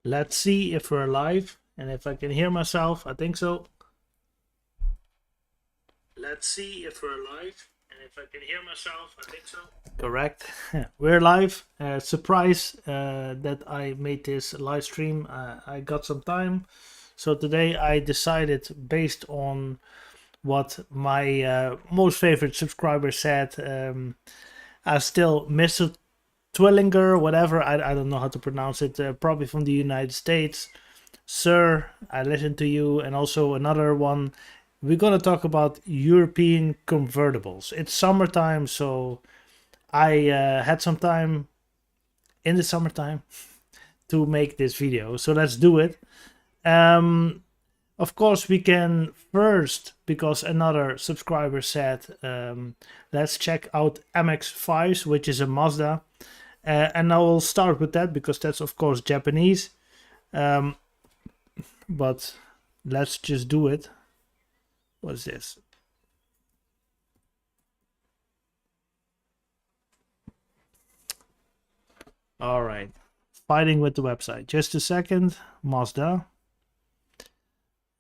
Let's see if we're live and if I can hear myself. I think so. Let's see if we're live and if I can hear myself. I think so. Correct. We're live. Surprise that I made this live stream. I got some time. So today I decided, based on what my most favorite subscriber said, I still Mr. Twillinger, whatever, I don't know how to pronounce it, probably from the United States. Sir, I listened to you, and also another one. We're gonna talk about European convertibles. It's summertime, so I had some time in the summertime to make this video. So let's do it. Of course, we can first, because another subscriber said, let's check out MX-5s, which is a Mazda. And I will start with that because that's of course Japanese. But let's just do it. What's this? All right. Fighting with the website. Just a second. Mazda.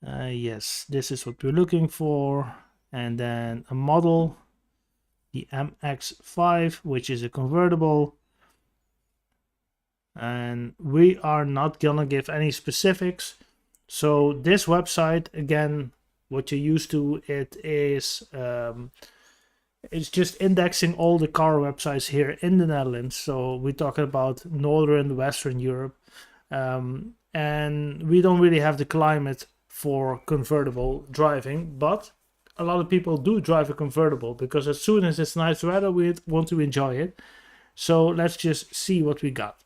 Yes, this is what we're looking for. And then a model. The MX-5, which is a convertible. And we are not gonna give any specifics. So this website, again, what you're used to, it is it's just indexing all the car websites here in the Netherlands. So we're talking about Northern, Western Europe, and we don't really have the climate for convertible driving, but a lot of people do drive a convertible because as soon as it's nice weather, we want to enjoy it. So let's just see what we got.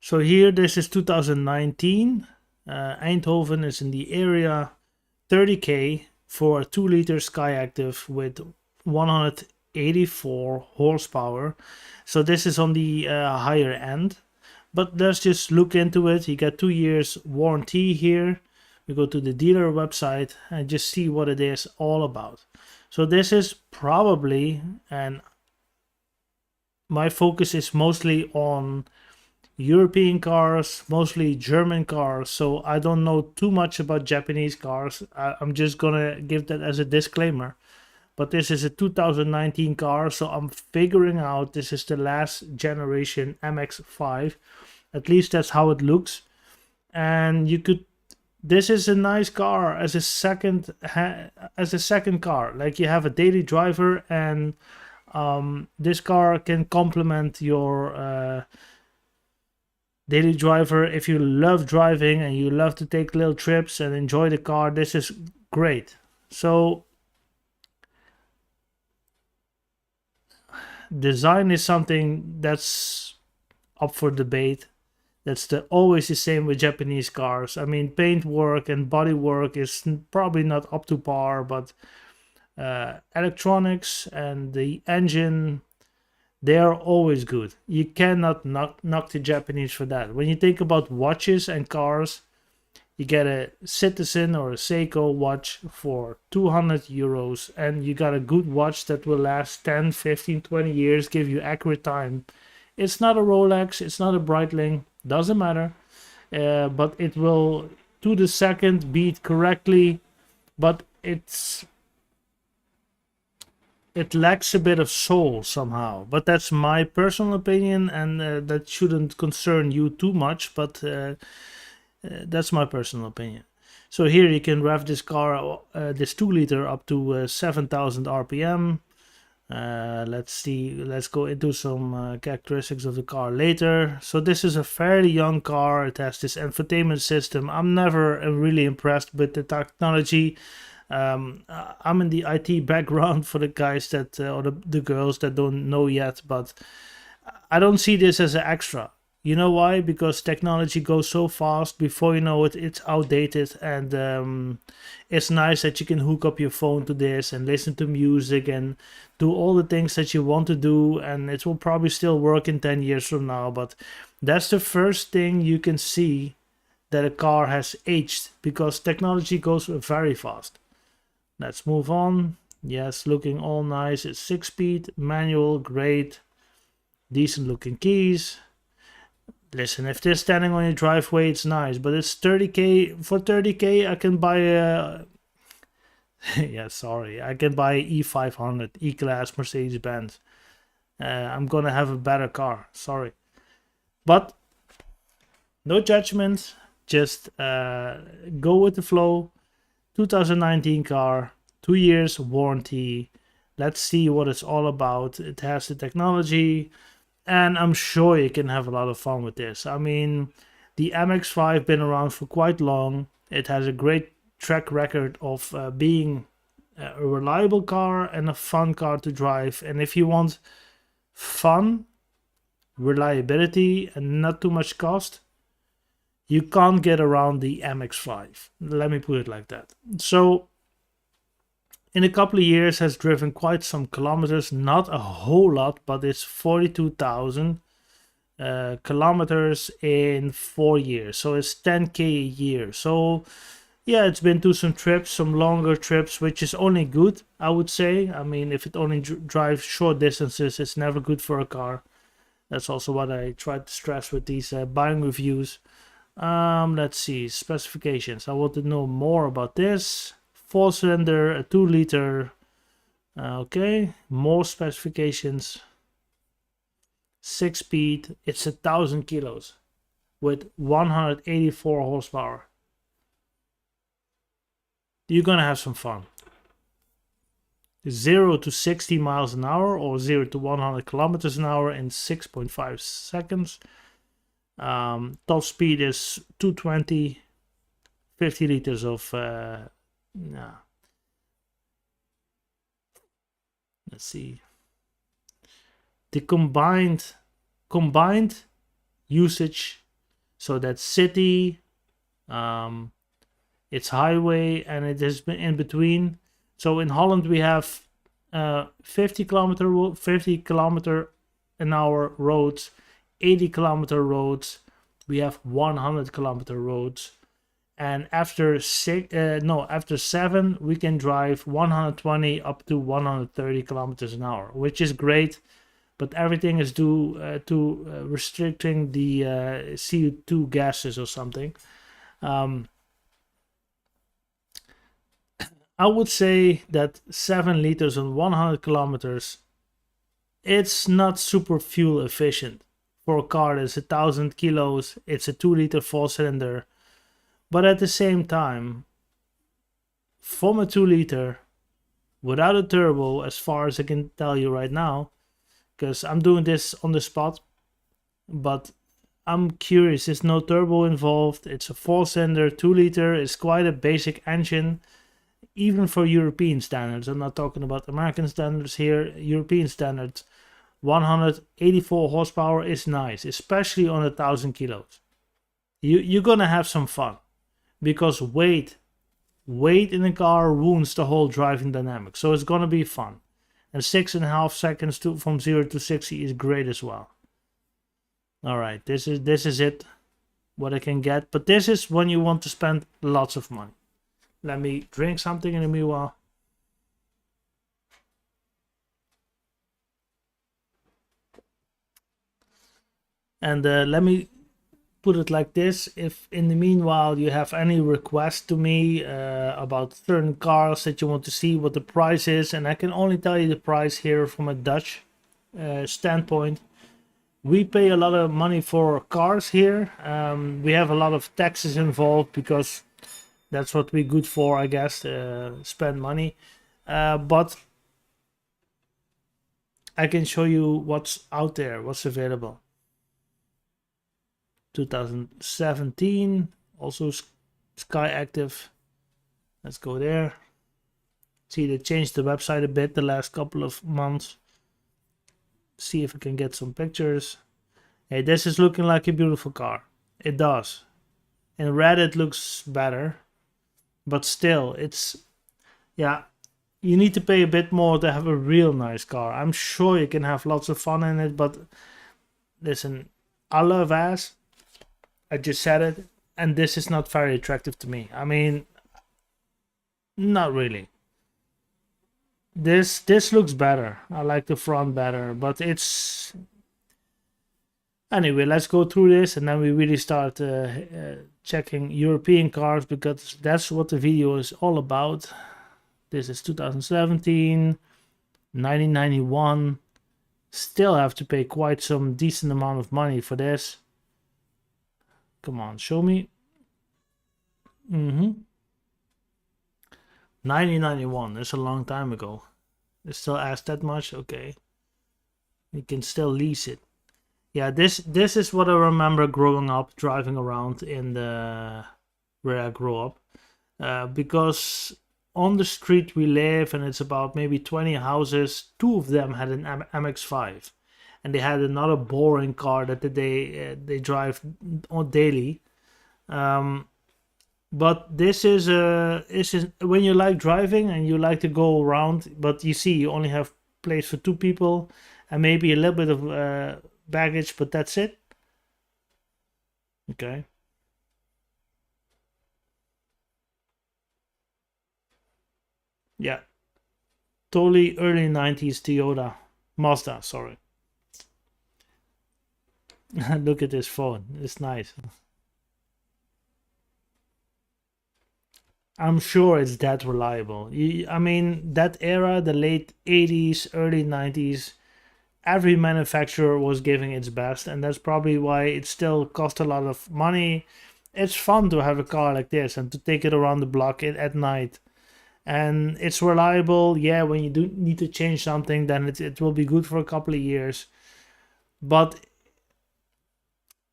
So here, this is 2019. Eindhoven is in the area. 30k for a 2-liter Skyactiv with 184 horsepower. So this is on the higher end. But let's just look into it. You get 2 years warranty here. We go to the dealer website and just see what it is all about. So this is probably, and my focus is mostly on European cars, mostly German cars, so I don't know too much about Japanese cars. I'm just gonna give that as a disclaimer. But this is a 2019 car, so I'm figuring out this is the last generation MX-5. At least that's how it looks. And you could, this is a nice car as a second car. Like you have a daily driver, and this car can complement your daily driver. If you love driving and you love to take little trips and enjoy the car, this is great. So design is something that's up for debate. That's always the same with Japanese cars. I mean, paint work and body work is probably not up to par, but electronics and the engine, they are always good. You cannot knock the Japanese for that. When you think about watches and cars, you get a Citizen or a Seiko watch for 200 euros, and you got a good watch that will last 10, 15, 20 years, give you accurate time. It's not a Rolex, it's not a Breitling, doesn't matter. But it will, to the second, beat correctly, but it lacks a bit of soul somehow. But that's my personal opinion, and that shouldn't concern you too much, but that's my personal opinion. So here you can rev this car, this 2-liter, up to 7,000 RPM. Let's see, let's go into some characteristics of the car later. So this is a fairly young car. It has this infotainment system. I'm never really impressed with the technology. I'm in the IT background, for the guys that or the girls that don't know yet, but I don't see this as an extra. You know why? Because technology goes so fast, before you know it, it's outdated, and it's nice that you can hook up your phone to this and listen to music and do all the things that you want to do, and it will probably still work in 10 years from now, but That's the first thing you can see that a car has aged, because technology goes very fast. Let's move on. Yes, looking all nice. It's 6-speed, manual, great, decent looking keys. Listen, if they're standing on your driveway, it's nice, but it's 30k. For 30k, I can buy a. Yeah, sorry, I can buy E500, E-Class, Mercedes-Benz. I'm gonna have a better car. Sorry, but no judgment. Just go with the flow. 2019 car, 2 years warranty. Let's see what it's all about. It has the technology, and I'm sure you can have a lot of fun with this. I mean, the MX-5 been around for quite long. It has a great track record of being a reliable car and a fun car to drive. And if you want fun, reliability, and not too much cost, you can't get around the MX-5. Let me put it like that. So in a couple of years has driven quite some kilometers, not a whole lot, but it's 42,000 kilometers in 4 years. So it's 10k a year. So yeah, it's been to some trips, some longer trips, which is only good, I would say. I mean, if it only drives short distances, it's never good for a car. That's also what I try to stress with these buying reviews. Let's see, specifications. I want to know more about this. 4-cylinder, a 2-liter. Okay, more specifications. 6-speed. It's 1,000 kilos with 184 horsepower. You're gonna have some fun. 0 to 60 miles an hour or 0 to 100 kilometers an hour in 6.5 seconds. Top speed is 220, 50 liters of let's see, the combined usage, so that's city, it's highway, and it has been in between. So in Holland we have 50 kilometer an hour roads, 80 kilometer roads, we have 100 kilometer roads, and after 7 we can drive 120 up to 130 kilometers an hour, which is great, but everything is due to restricting the CO2 gases or something. I would say that 7 liters on 100 kilometers, it's not super fuel efficient for a car that's 1,000 kilos. It's a 2-liter 4-cylinder, but at the same time, from a 2-liter without a turbo, as far as I can tell you right now, because I'm doing this on the spot, but I'm curious, there's no turbo involved. It's a 4-cylinder 2-liter. It's quite a basic engine, even for European standards. I'm not talking about American standards here. European standards, 184 horsepower is nice, especially on 1,000 kilos. You're gonna have some fun, because weight in a car ruins the whole driving dynamic. So it's gonna be fun, and 6.5 seconds from 0 to 60 is great as well. All right, this is it, what I can get, but this is when you want to spend lots of money. Let me drink something in the meanwhile. And let me put it like this: if in the meanwhile you have any requests to me about certain cars that you want to see what the price is, and I can only tell you the price here from a Dutch standpoint. We pay a lot of money for cars here. We have a lot of taxes involved, because that's what we're good for, I guess, spend money. But I can show you what's out there, what's available. 2017, also Sky Active. Let's go there. See, they changed the website a bit the last couple of months. See if I can get some pictures. Hey, this is looking like a beautiful car. It does. In red it looks better, but still, it's, yeah, you need to pay a bit more to have a real nice car. I'm sure you can have lots of fun in it, but listen, I love ass. I just said it, and this is not very attractive to me. I mean, not really. This looks better. I like the front better, but it's anyway. Let's go through this, and then we really start checking European cars because that's what the video is all about. This is 2017, 1991. Still have to pay quite some decent amount of money for this. Come on, show me. 1991. That's a long time ago. It still asks that much. Okay, you can still lease it. Yeah, this is what I remember growing up, driving around in the where I grew up, because on the street we live, and it's about maybe 20 houses. Two of them had an MX-5, and they had another boring car that they drive on daily. But this is when you like driving and you like to go around, but you see you only have place for two people and maybe a little bit of baggage, but that's it. Okay. Yeah. Totally early 90s Toyota. Mazda, sorry. Look at this phone. It's nice. I'm sure it's that reliable. I mean, that era, the late 80s, early 90s, every manufacturer was giving its best, and that's probably why it still cost a lot of money. It's fun to have a car like this and to take it around the block at night. And it's reliable. Yeah, when you do need to change something, then it will be good for a couple of years. But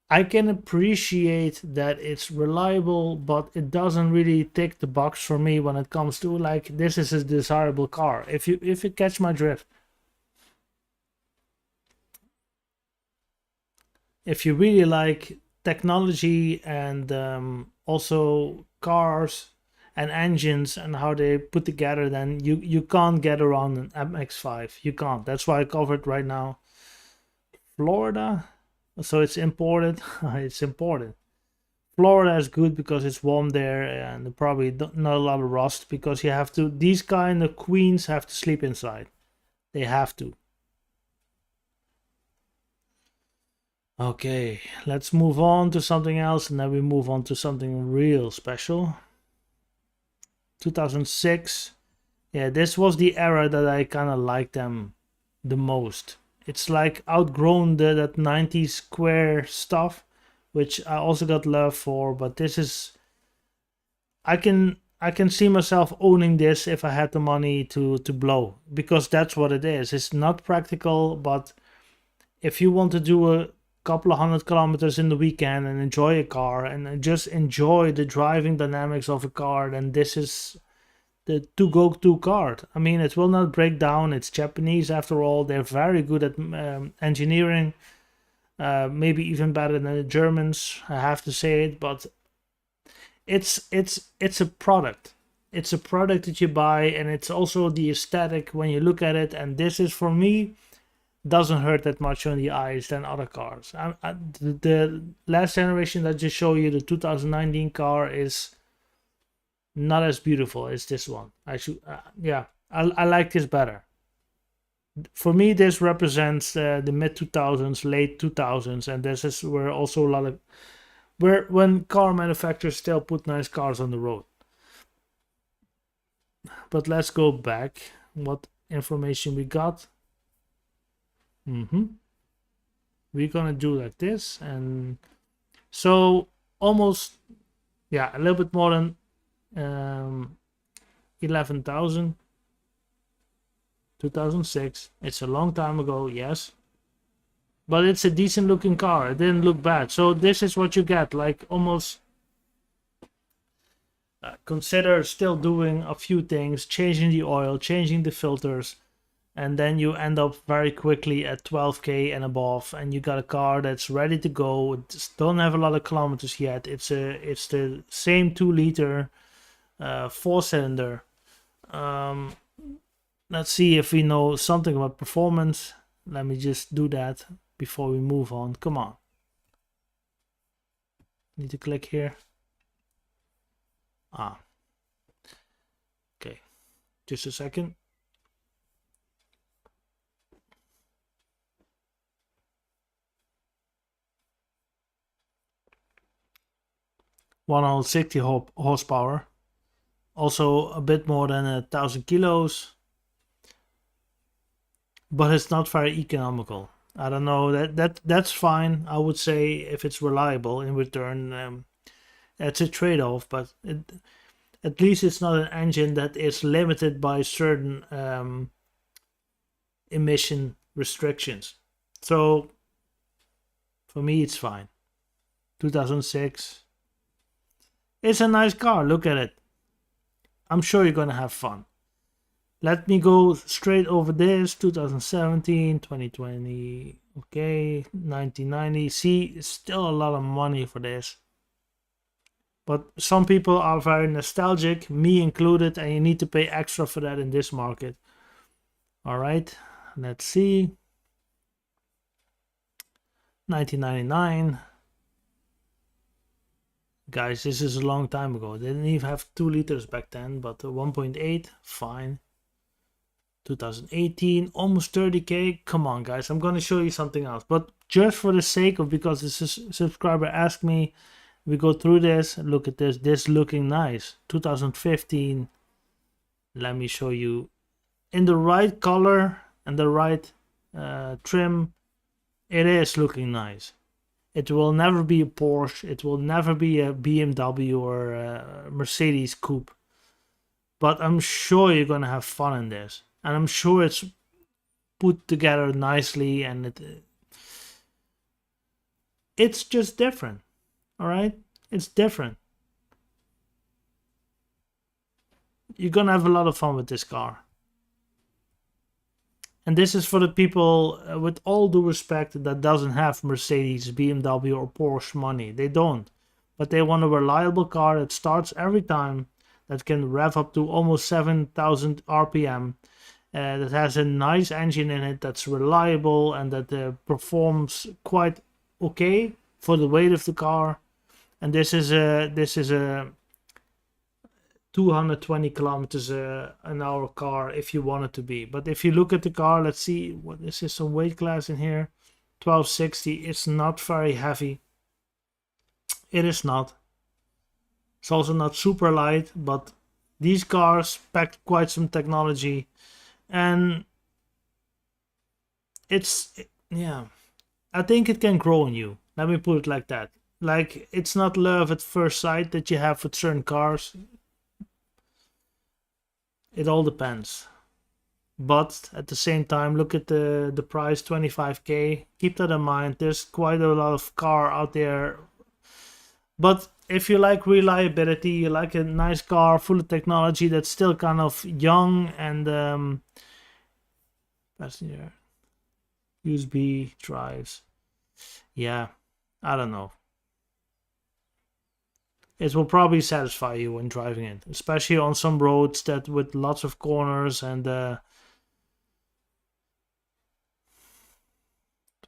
I can appreciate that it's reliable, but it doesn't really tick the box for me when it comes to like this is a desirable car. If you catch my drift. If you really like technology and also cars and engines and how they put together, then you can't get around an MX-5. You can't. That's why I covered right now. Florida. So it's imported. It's imported. Florida is good because it's warm there and probably not a lot of rust because you have to. These kind of queens have to sleep inside. They have to. Okay, let's move on to something else, and then we move on to something real special. 2006. Yeah, this was the era that I kind of liked them the most. It's like outgrown that 90s square stuff, which I also got love for, but this is I can see myself owning this if I had the money to blow, because that's what it is. It's not practical, but if you want to do a couple of 100 kilometers in the weekend and enjoy a car and just enjoy the driving dynamics of a car, then this is the to-go-to car. I mean, it will not break down. It's Japanese after all. They're very good at engineering, maybe even better than the Germans. I have to say it, but it's a product. It's a product that you buy, and it's also the aesthetic when you look at it. And this is, for me, doesn't hurt that much on the eyes than other cars. The last generation that just show you, the 2019 car, is not as beautiful as this one. I like this better. For me, this represents the mid 2000s, late 2000s, and this is where also a lot of when car manufacturers still put nice cars on the road. But let's go back. What information we got? We're gonna do like this, and so almost, yeah, a little bit more than 11,000. 2006. It's a long time ago, yes, but it's a decent looking car. It didn't look bad. So this is what you get, like almost consider still doing a few things, changing the oil, changing the filters, and then you end up very quickly at 12k and above, and you got a car that's ready to go. It don't have a lot of kilometers yet. It's the same 2-liter 4-cylinder. Let's see if we know something about performance. Let me just do that before we move on. Come on. Need to click here. Ah, okay, just a second. (160 horsepower), also a bit more than 1,000 kilos, but it's not very economical. I don't know, that's fine. I would say if it's reliable in return, it's a trade-off, but at least it's not an engine that is limited by certain emission restrictions. So for me, it's fine. 2006. It's a nice car. Look at it. I'm sure you're gonna have fun. Let me go straight over this. 2017, 2020. Okay, 1990. See, it's still a lot of money for this. But some people are very nostalgic, me included, and you need to pay extra for that in this market. All right, let's see. 1999. Guys, this is a long time ago. They didn't even have 2 liters back then, but 1.8, fine. 2018, almost 30k. Come on, guys, I'm gonna show you something else. But just for the sake of, because this subscriber asked me, we go through this. Look at this. This looking nice. 2015. Let me show you. In the right color and the right trim, it is looking nice. It will never be a Porsche. It will never be a BMW or a Mercedes coupe. But I'm sure you're gonna have fun in this, and I'm sure it's put together nicely, and it's just different. All right, it's different. You're gonna have a lot of fun with this car. And this is for the people, with all due respect, that doesn't have Mercedes, BMW or Porsche money. They don't. But they want a reliable car that starts every time, that can rev up to almost 7,000 RPM, that has a nice engine in it, that's reliable, and that performs quite okay for the weight of the car. And this is a 220 kilometers an hour car if you want it to be. But if you look at the car, let's see, what is this, some weight class in here? 1260. It's not very heavy. It is not. It's also not super light, but these cars pack quite some technology, and yeah, I think it can grow on you. Let me put it like that. Like, it's not love at first sight that you have with certain cars. It all depends. But at the same time, look at the price, 25k. Keep that in mind. There's quite a lot of car out there. But if you like reliability, you like a nice car full of technology that's still kind of young, and passenger USB drives. Yeah, I don't know. It will probably satisfy you when driving it, especially on some roads that with lots of corners, and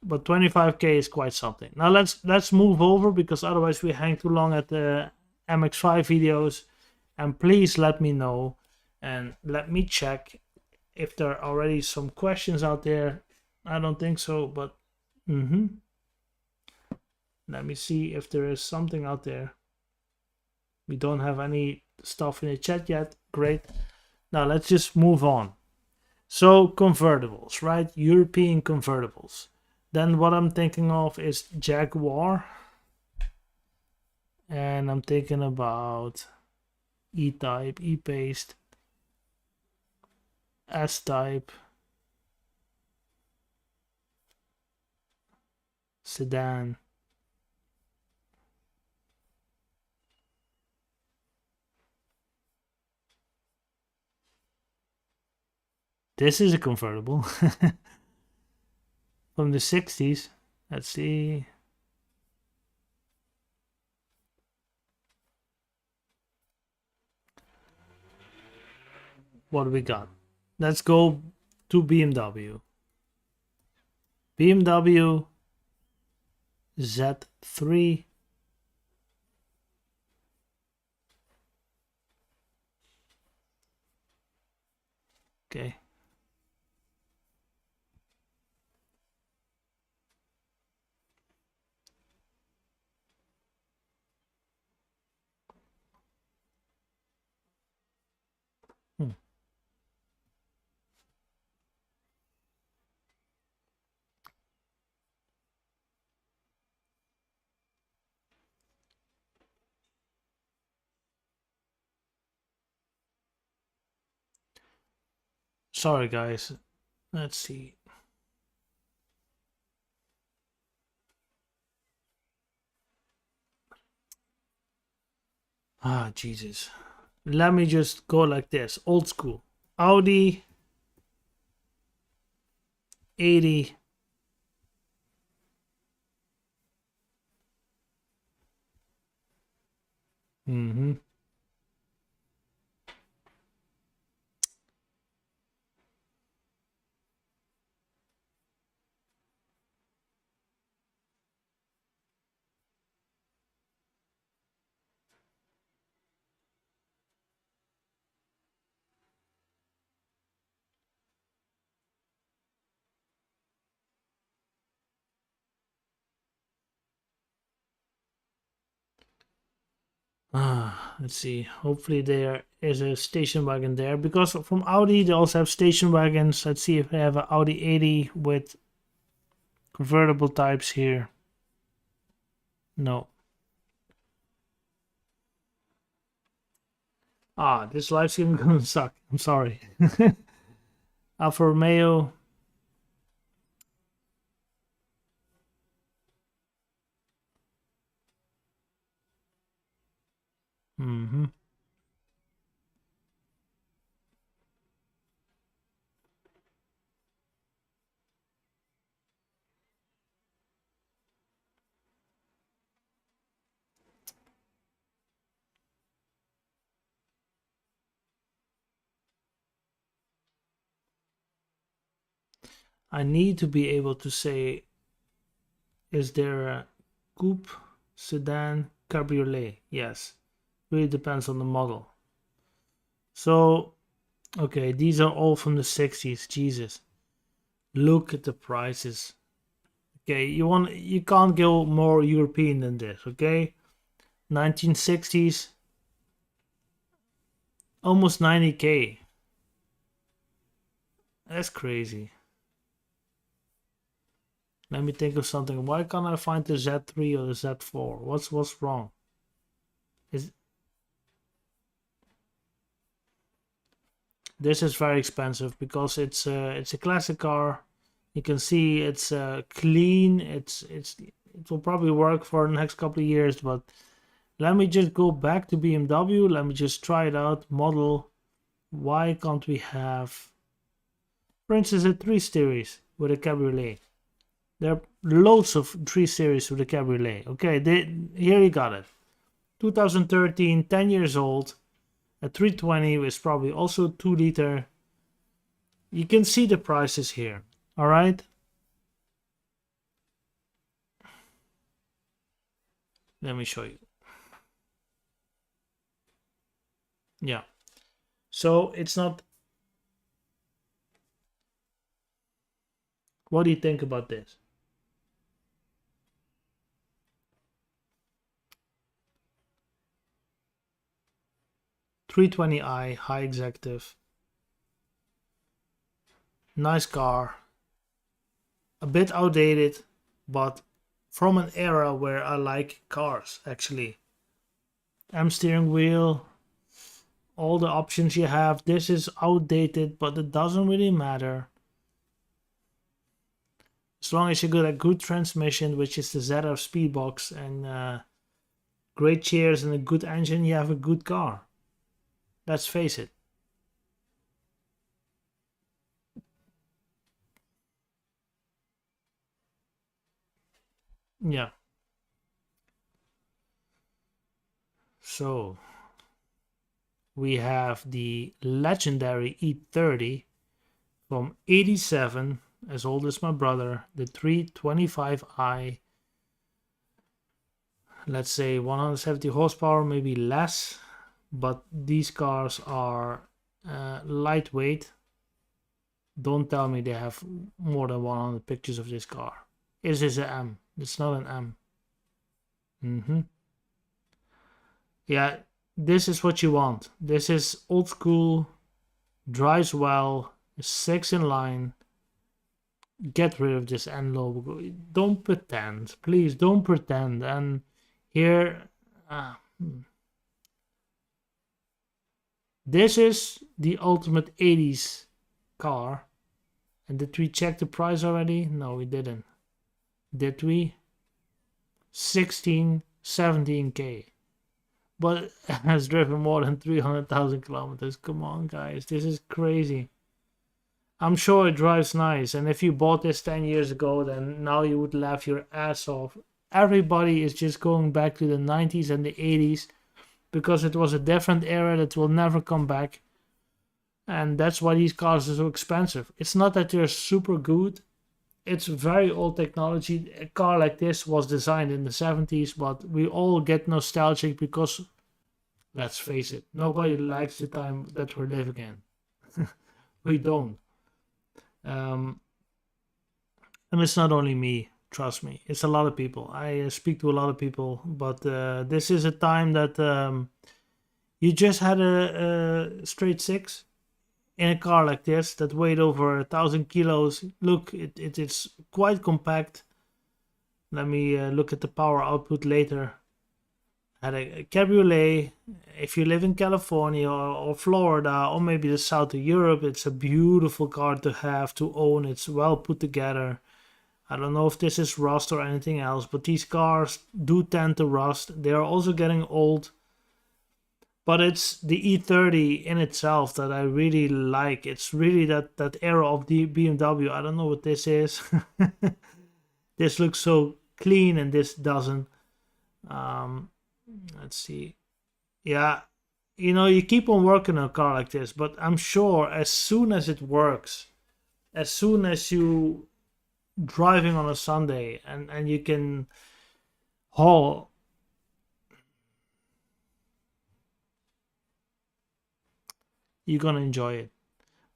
but 25k is quite something. Now let's move over, because otherwise we hang too long at the MX-5 videos. And please let me know, and let me check if there are already some questions out there. I don't think so, but let me see if there is something out there. We don't have any stuff in the chat yet. Great. Now let's just move on. So convertibles, right? European convertibles. Then what I'm thinking of is Jaguar. And I'm thinking about E-Type, E-Paste, S-Type, sedan. This is a convertible from the 60s. Let's see. What do we got? Let's go to BMW. BMW Z3 Okay. Hmm. Sorry, guys. Let's see. Ah, Jesus. Let me just go like this. Old school. Audi 80. Mm-hmm. Let's see. Hopefully there is a station wagon there, because from Audi they also have station wagons. Let's see if they have an Audi 80 with convertible types here. No. This live stream is gonna suck. I'm sorry. Alfa Romeo. Mm-hmm. I need to be able to say, is there a coupe, sedan, cabriolet? Yes. Really depends on the model. So, okay, these are all from the 60s. Jesus. Look at the prices. Okay, you can't go more European than this, okay? 1960s, almost 90k. That's crazy. Let me think of something. Why can't I find the Z3 or the Z4? What's wrong? Is This is very expensive because it's a classic car. You can see it's clean. It will probably work for the next couple of years. But let me just go back to BMW. Let me just try it out. Model. Why can't we have, for instance, a 3 Series with a cabriolet? There are loads of 3 Series with a cabriolet. Okay, here you got it. 2013, 10 years old. A 320 is probably also 2 liter. You can see the prices here. All right. Let me show you. Yeah. So it's not. What do you think about this? .320i high executive. Nice car. A bit outdated, but from an era where I like cars actually. M steering wheel. All the options you have. This is outdated, but it doesn't really matter. As long as you got a good transmission, which is the ZF Speedbox, and great chairs and a good engine, you have a good car. Let's face it. Yeah. So we have the legendary E30 from 87, as old as my brother, the 325i. Let's say 170 horsepower, maybe less, but these cars are lightweight. Don't tell me they have more than 100 pictures of this car. Is this an M? It's not an M. Yeah, this is what you want. This is old school, drives well, 6 in line. Get rid of this N logo. Don't pretend. Please don't pretend. And here, this is the ultimate 80s car. And did we check the price already? No, we didn't. Did we? 16, 17k. But it has driven more than 300,000 kilometers. Come on, guys. This is crazy. I'm sure it drives nice. And if you bought this 10 years ago, then now you would laugh your ass off. Everybody is just going back to the 90s and the 80s because it was a different era that will never come back. And that's why these cars are so expensive. It's not that they're super good. It's very old technology. A car like this was designed in the 70s, but we all get nostalgic because, let's face it, nobody likes the time that we're living in. We don't. And it's not only me, trust me. It's a lot of people. I speak to a lot of people, but this is a time that you just had a straight six in a car like this that weighed over 1,000 kilos. Look, it is quite compact. Let me look at the power output later. Had a cabriolet. If you live in California or Florida or maybe the south of Europe, it's a beautiful car to have, to own. It's well put together. I don't know if this is rust or anything else, but these cars do tend to rust. They are also getting old. But it's the E30 in itself that I really like. It's really that era of the BMW. I don't know what this is. This looks so clean and this doesn't. Let's see. Yeah, you know, you keep on working on a car like this, but I'm sure as soon as it works, as soon as you driving on a Sunday and you can haul, you're gonna enjoy it.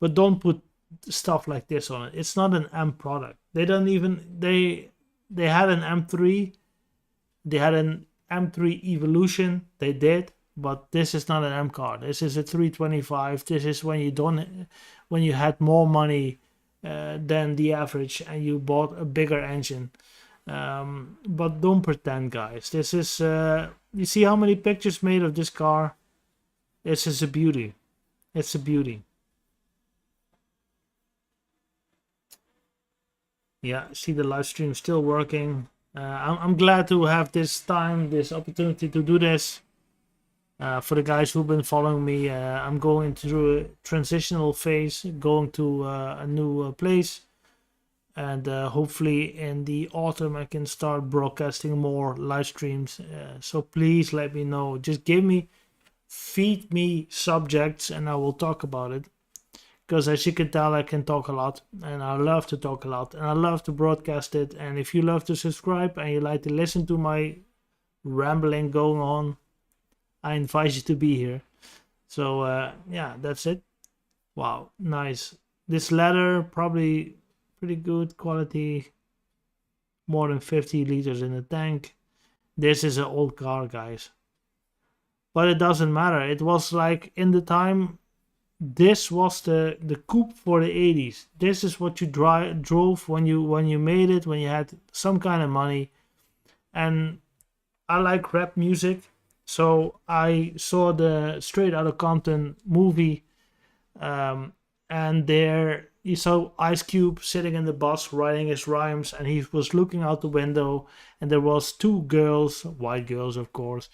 But don't put stuff like this on it. It's not an M product. They don't even they had an M3, they had an M3 Evolution, they did, but this is not an M car. This is a 325. This is when you had more money than the average and you bought a bigger engine. But don't pretend, guys. This is you see how many pictures made of this car? This is a beauty. It's a beauty. Yeah, see the live stream still working. I'm glad to have this opportunity to do this. For the guys who've been following me, I'm going through a transitional phase, going to a new place. And hopefully in the autumn I can start broadcasting more live streams. So please let me know. Just feed me subjects and I will talk about it. Because as you can tell, I can talk a lot and I love to talk a lot and I love to broadcast it. And if you love to subscribe and you like to listen to my rambling going on, I invite you to be here. So yeah, that's it. Wow, nice. This leather, probably pretty good quality. More than 50 liters in the tank. This is an old car, guys. But it doesn't matter. It was like in the time, this was the coupe for the 80s. This is what you drove when you made it, when you had some kind of money. And I like rap music, so I saw the Straight Outta Compton movie, and there you saw Ice Cube sitting in the bus writing his rhymes, and he was looking out the window, and there was two girls, white girls of course,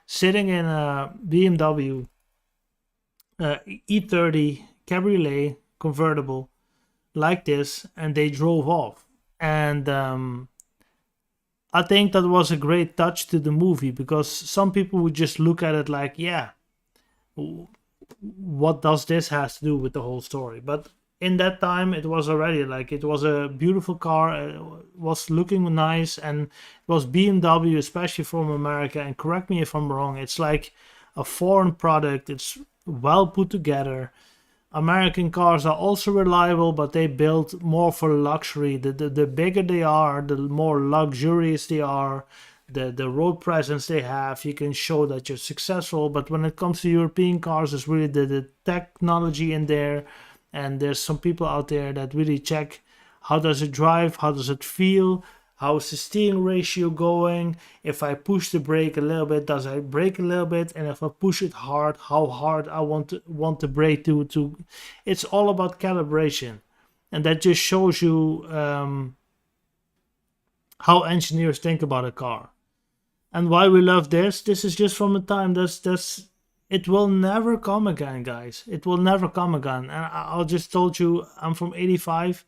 sitting in a BMW E30 cabriolet convertible like this, and they drove off. And I think that was a great touch to the movie, because some people would just look at it like, yeah, what does this has to do with the whole story? But in that time it was already like, it was a beautiful car, it was looking nice, and it was BMW, especially from America. And correct me if I'm wrong, it's like a foreign product. It's well put together. American cars are also reliable, but they build more for luxury. The bigger they are, the more luxurious they are, the road presence they have, you can show that you're successful. But when it comes to European cars, it's really the technology in there. And there's some people out there that really check how does it drive, how does it feel, how is the steering ratio going, if I push the brake a little bit, does I brake a little bit, and if I push it hard, how hard I want the brake to. It's all about calibration, and that just shows you how engineers think about a car. And why we love this is just from a time that's it will never come again, guys. It will never come again. And I just told you I'm from 85.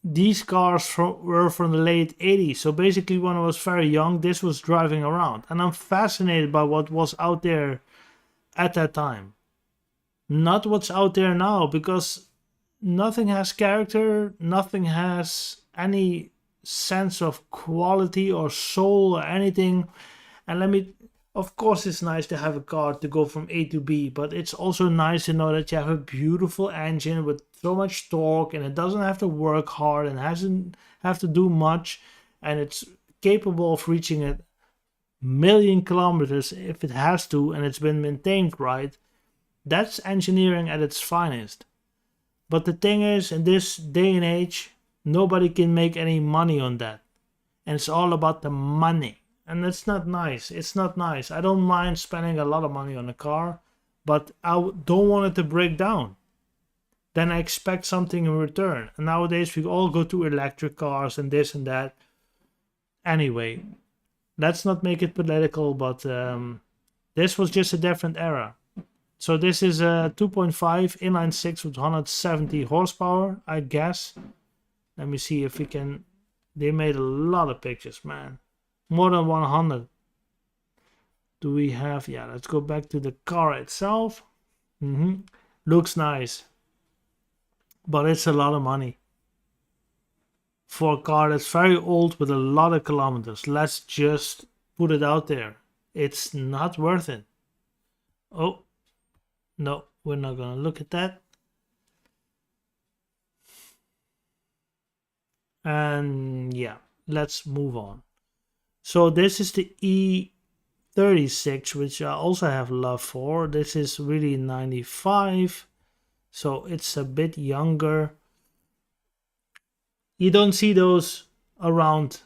These cars were from the late 80s. So basically when I was very young, this was driving around. And I'm fascinated by what was out there at that time. Not what's out there now, because nothing has character, nothing has any sense of quality or soul or anything. And of course it's nice to have a car to go from A to B, but it's also nice to know that you have a beautiful engine with so much torque, and it doesn't have to work hard and hasn't have to do much, and it's capable of reaching a million kilometers if it has to, and it's been maintained right. That's engineering at its finest. But the thing is, in this day and age, nobody can make any money on that. And it's all about the money. And that's not nice. It's not nice. I don't mind spending a lot of money on a car, but I don't want it to break down. Then I expect something in return. And nowadays we all go to electric cars and this and that. Anyway, let's not make it political, but this was just a different era. So this is a 2.5 inline 6 with 170 horsepower, I guess. Let me see if we can. They made a lot of pictures, man. More than 100. Do we have? Yeah, let's go back to the car itself. Looks nice. But it's a lot of money. For a car that's very old with a lot of kilometers. Let's just put it out there. It's not worth it. Oh, no, we're not gonna look at that. And yeah, let's move on. So this is the E36, which I also have love for. This is really 95, so it's a bit younger. You don't see those around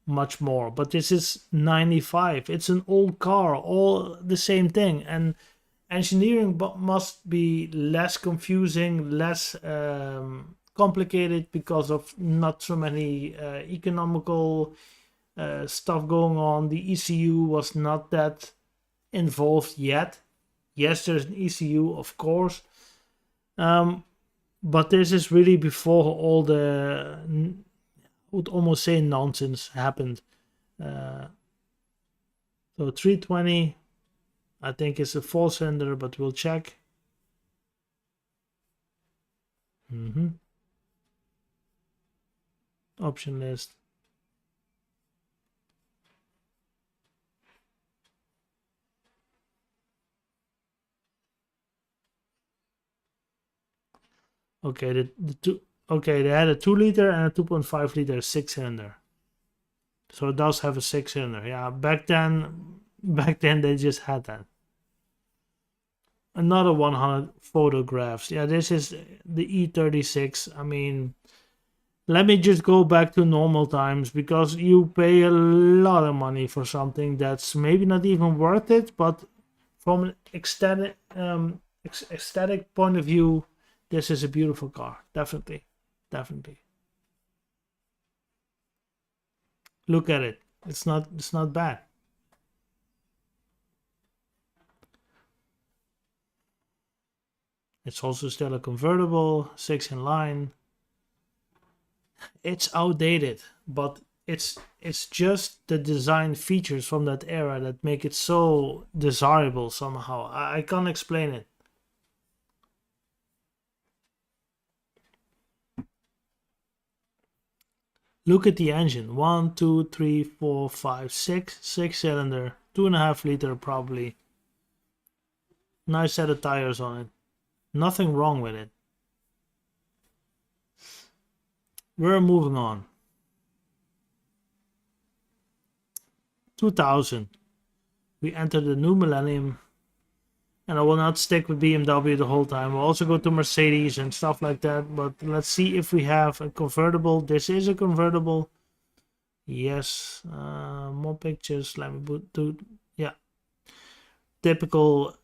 much more, but this is 95. It's an old car, all the same thing. And engineering must be less confusing, less complicated because of not so many economical stuff going on. The ECU was not that involved yet. Yes, there's an ECU, of course, but this is really before all the, I would almost say, nonsense happened. So 320, I think it's a 4-cylinder, but we'll check. Option list. Okay, they had a 2-liter and a 2.5-liter 6-cylinder. So it does have a 6-cylinder. Yeah, back then they just had that. Another 100 photographs. Yeah, this is the E36. I mean, let me just go back to normal times, because you pay a lot of money for something that's maybe not even worth it, but from an aesthetic point of view, this is a beautiful car. Definitely. Look at it. It's not bad. It's also still a convertible, 6 in line. It's outdated, but it's just the design features from that era that make it so desirable somehow. I can't explain it. Look at the engine. 1, 2, 3, 4, 5, 6. 6-cylinder. 2.5-liter probably. Nice set of tires on it. Nothing wrong with it. We're moving on. 2000. We enter the new millennium. And I will not stick with BMW the whole time. We'll also go to Mercedes and stuff like that. But let's see if we have a convertible. This is a convertible. Yes. More pictures. Let me put to, yeah. Typical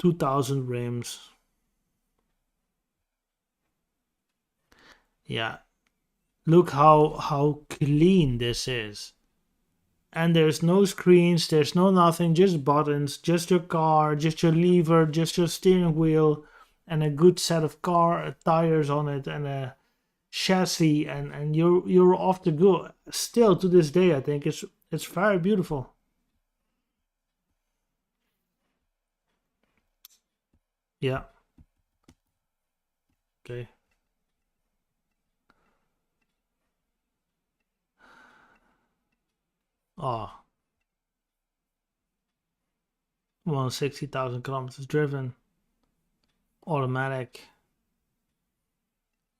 2000 rims. Yeah. Look how clean this is. And there's no screens, there's no nothing, just buttons, just your car, just your lever, just your steering wheel, and a good set of car tires on it, and a chassis, and you're off to go. Still to this day, I think it's very beautiful. Yeah. Okay. Oh, 160,000 kilometers driven. Automatic.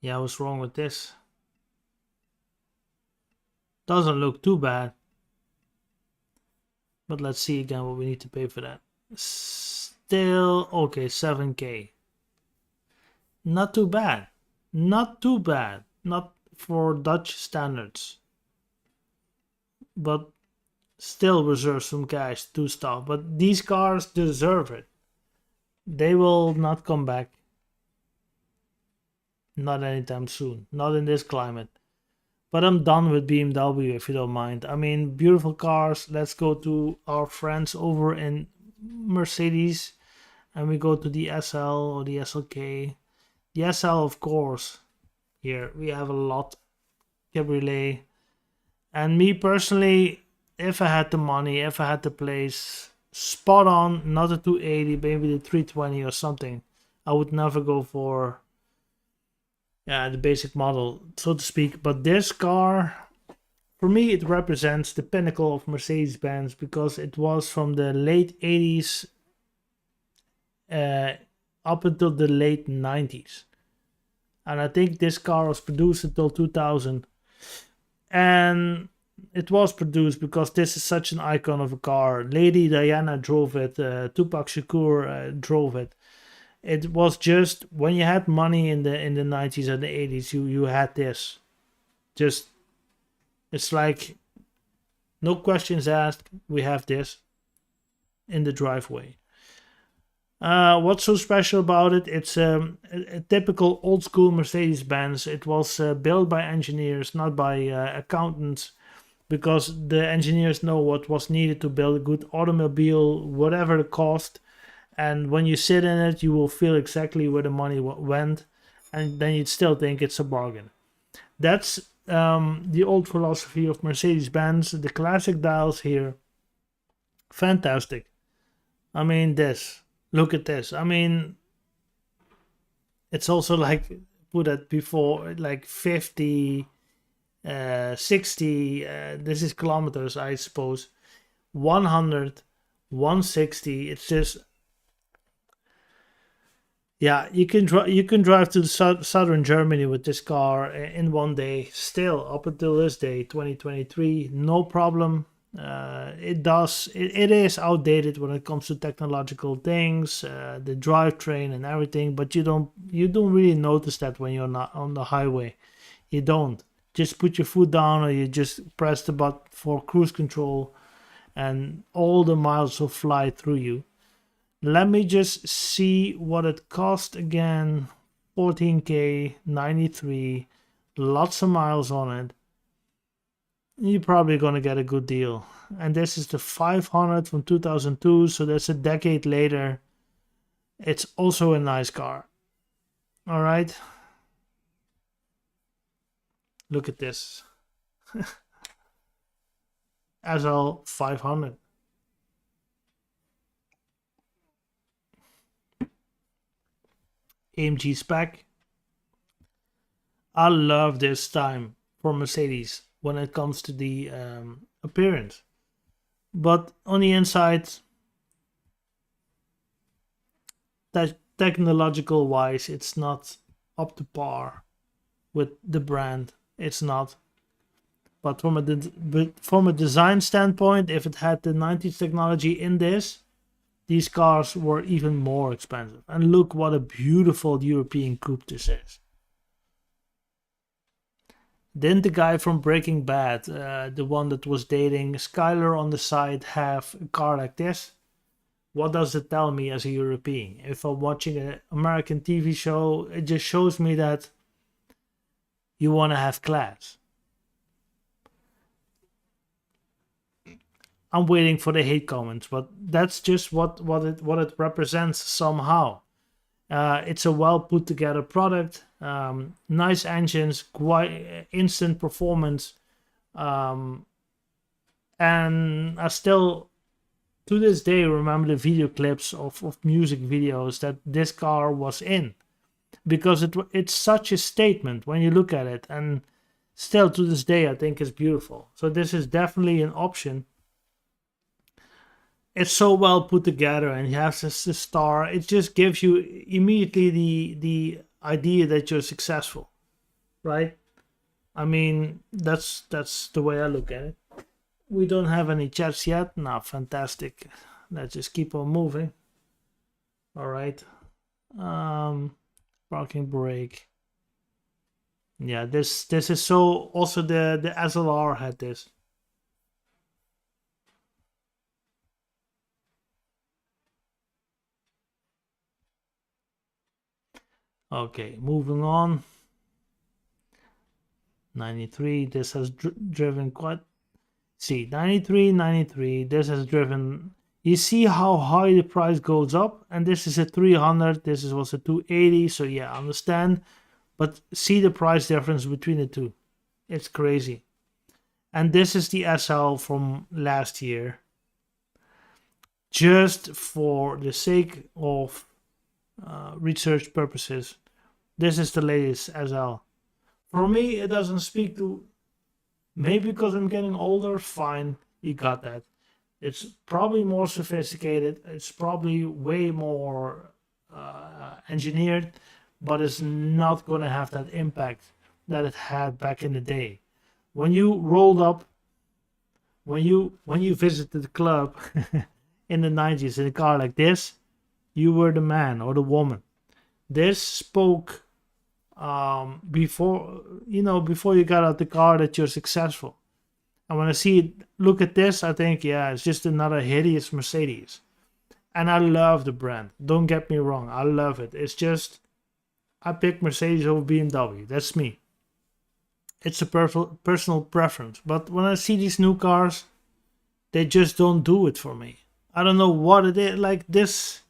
Yeah, what's wrong with this? Doesn't look too bad. But let's see again what we need to pay for that. Still, okay, 7K. Not too bad. Not too bad. Not for Dutch standards. But still reserve some cash to stuff. But these cars deserve it. They will not come back. Not anytime soon. Not in this climate. But I'm done with BMW if you don't mind. I mean, beautiful cars. Let's go to our friends over in Mercedes. And we go to the SL or the SLK. The SL, of course. Here we have a lot. Cabriolet. And me personally, if I had the money, if I had the place, spot on, not a 280, maybe the 320 or something. I would never go for the basic model, so to speak. But this car, for me, it represents the pinnacle of Mercedes-Benz because it was from the late 80s up until the late 90s. And I think this car was produced until 2000. And it was produced because this is such an icon of a car. Lady Diana drove it. Tupac Shakur drove it. It was just when you had money in the 90s and the 80s, you had this. Just it's like no questions asked. We have this in the driveway. What's so special about it? It's a typical old school Mercedes Benz. It was built by engineers, not by accountants, because the engineers know what was needed to build a good automobile, whatever the cost. And when you sit in it, you will feel exactly where the money went, and then you'd still think it's a bargain. That's the old philosophy of Mercedes Benz. The classic dials here, fantastic. I mean, this. Look at this. I mean, it's also like put it before like 50, 60. This is kilometers, I suppose. 100, 160. It's just yeah. You can drive to the southern Germany with this car in one day. Still up until this day, 2023, no problem. It is outdated when it comes to technological things, the drivetrain and everything, but you don't really notice that when you're not on the highway. You don't just put your foot down, or you just press the button for cruise control, and all the miles will fly through you. Let me just see what it cost again. 14K 93, lots of miles on it. You're probably going to get a good deal. And this is the 500 from 2002, so that's a decade later. It's also a nice car. All right. Look at this. SL 500. AMG spec. I love this time for Mercedes when it comes to the appearance. But on the inside, technological wise, it's not up to par with the brand. It's not. But from a design standpoint, if it had the 90s technology in this, these cars were even more expensive. And look what a beautiful European coupe this is. Didn't the guy from Breaking Bad, the one that was dating Skyler on the side, have a car like this? What does it tell me as a European? If I'm watching an American TV show, it just shows me that you want to have class. I'm waiting for the hate comments, but that's just what it represents somehow. It's a well put together product, nice engines, quite instant performance, and I still to this day remember the video clips of music videos that this car was in, because it's such a statement when you look at it, and still to this day I think it's beautiful. So this is definitely an option. It's so well put together, and you have this star. It just gives you immediately the idea that you're successful, right? I mean, that's the way I look at it. We don't have any chats yet. Now, fantastic. Let's just keep on moving. All right. Parking brake. Yeah, this is so. Also, the SLR had this. Okay, moving on. 93. This has driven quite. See, 93, 93. This has driven. You see how high the price goes up, and this is a 300. This is also 280. So yeah, I understand, but see the price difference between the two. It's crazy. And this is the SL from last year. Just for the sake of research purposes, this is the latest SL. For me, it doesn't speak to. Maybe because I'm getting older, fine, you got that. It's probably more sophisticated. It's probably way more engineered, but it's not going to have that impact that it had back in the day. When you rolled up, when you visited the club in the 90s in a car like this, you were the man or the woman. This spoke before you got out the car that you're successful. And when I look at this, I think, yeah, it's just another hideous Mercedes. And I love the brand. Don't get me wrong, I love it. It's just I pick Mercedes over BMW. That's me. It's a personal preference. But when I see these new cars, they just don't do it for me. I don't know what it is. Like this,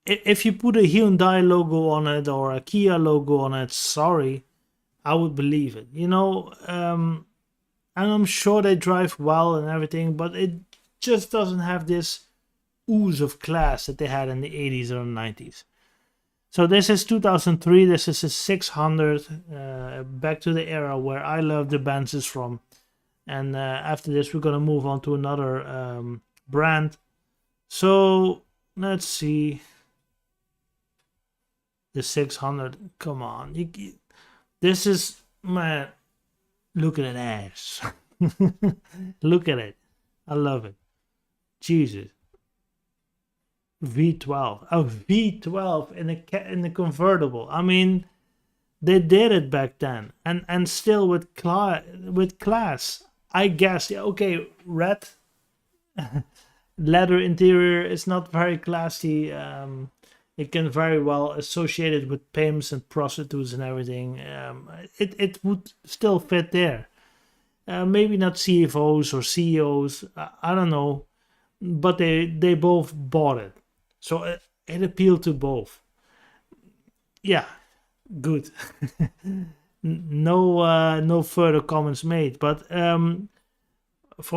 if you put a Hyundai logo on it or a Kia logo on it, sorry, I would believe it. And I'm sure they drive well and everything, but it just doesn't have this ooze of class that they had in the 80s or 90s. So this is 2003. This is a 600. Back to the era where I love the Benzes from. And after this, we're going to move on to another brand. So let's see. The 600. Come on. This is, man, look at that ass. Look at it. I love it. Jesus. V12. A V12 in a convertible. I mean, they did it back then, and still with class. I guess. Yeah, okay, red leather interior is not very classy. It can very well associate it with pimps and prostitutes and everything. It would still fit there. Maybe not CFOs or CEOs. I don't know, but they both bought it, so it appealed to both. Yeah, good. No further comments made. But from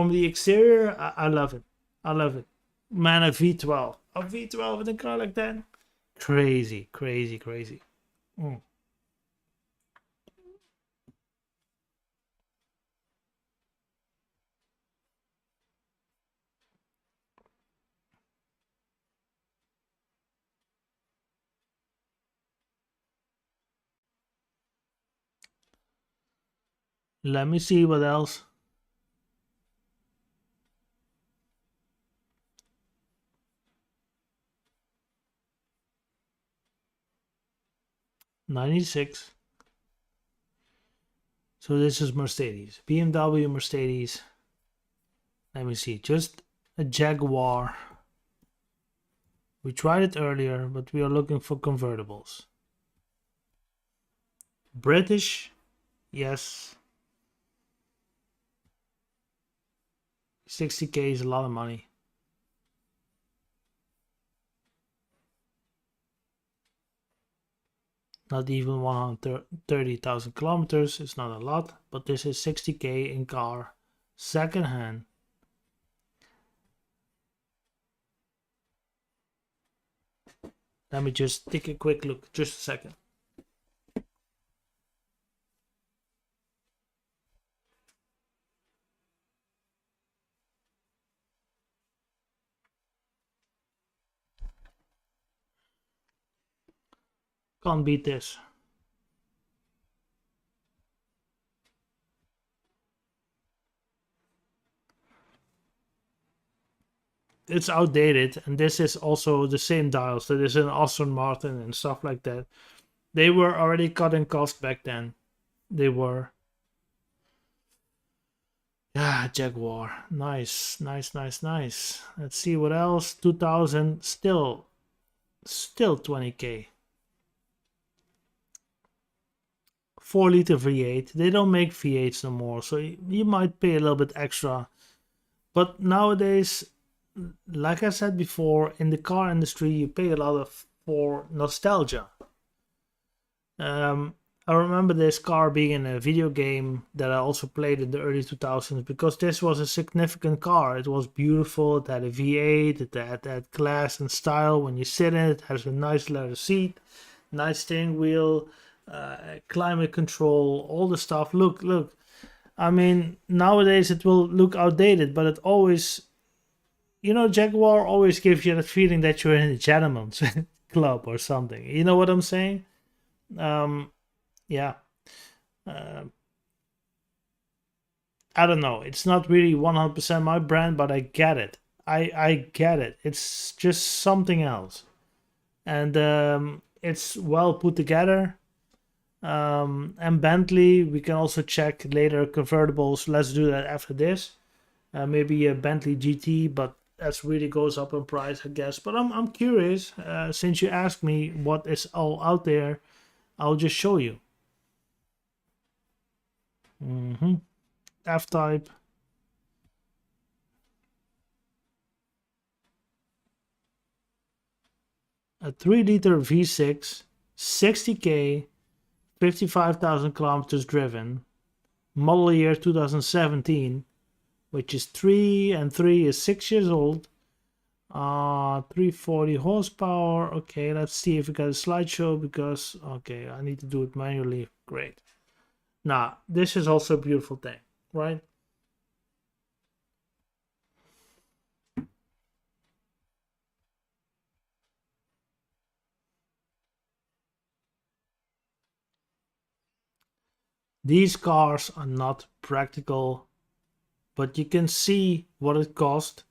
the exterior, I love it. I love it. Man, a V12. A V12 in a car like that? Crazy, crazy, crazy. Mm. Let me see what else. '96. So this is Mercedes, BMW, Mercedes. Let me see, just a Jaguar. We tried it earlier, but we are looking for convertibles. British, yes. 60K is a lot of money. Not even 130,000 kilometers. It's not a lot, but this is 60K in car, second hand. Let me just take a quick look, just a second. Can't beat this. It's outdated, and this is also the same dials that is in Aston Martin and stuff like that. They were already cutting cost back then. They were. Yeah, Jaguar. Nice, nice, nice, nice. Let's see what else. 2000, still 20K. 4-liter V8. They don't make V8s no more, so you might pay a little bit extra. But nowadays, like I said before, in the car industry, you pay a lot for nostalgia. I remember this car being in a video game that I also played in the early 2000s because this was a significant car. It was beautiful, it had a V8, it had that class and style. When you sit in it, it has a nice leather seat, nice steering wheel, climate control, all the stuff. Look. I mean, nowadays it will look outdated, but it always, Jaguar always gives you that feeling that you're in a gentleman's club or something. You know what I'm saying? Yeah. I don't know. It's not really 100% my brand, but I get it. I get it. It's just something else. And it's well put together. And Bentley, we can also check later convertibles. Let's do that after this. Maybe a Bentley GT, but that really goes up in price, I guess. But I'm curious. Since you asked me what is all out there, I'll just show you. F-Type. A 3-liter V6, 60K, 55,000 kilometers driven, model year 2017, which is 3 and 3 is 6 years old. 340 horsepower. Okay, let's see if we got a slideshow because, okay, I need to do it manually. Great. Now, this is also a beautiful thing, right? These cars are not practical, but you can see what it cost,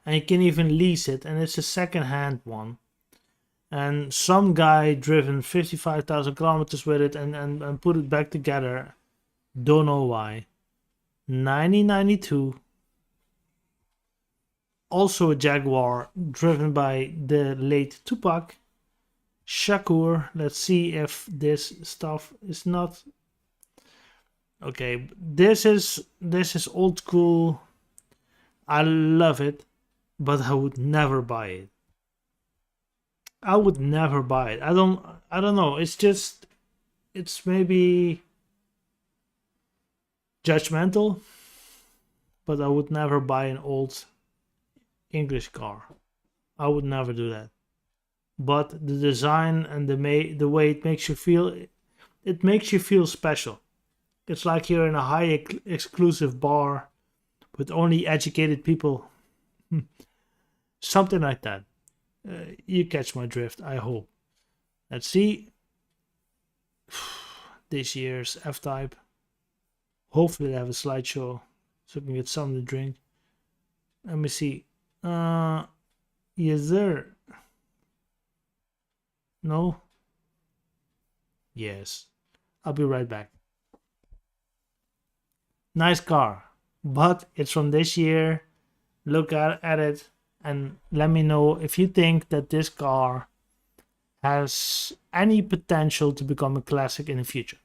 and you can even lease it, and it's a second-hand one. And some guy driven 55,000 kilometers with it and put it back together. Don't know why. 1992. Also a Jaguar driven by the late Tupac Shakur. Let's see if this stuff is not. Okay, this is old school. I love it, but I would never buy it. I would never buy it. I don't know. It's maybe judgmental, but I would never buy an old English car. I would never do that. But the design and the way it makes you feel, it makes you feel special. It's like you're in a high exclusive bar with only educated people. Something like that. You catch my drift, I hope. Let's see. This year's F-Type. Hopefully they have a slideshow so I can get something to drink. Let me see. Yes, there. No? Yes. I'll be right back. Nice car, but it's from this year. Look at it and let me know if you think that this car has any potential to become a classic in the future.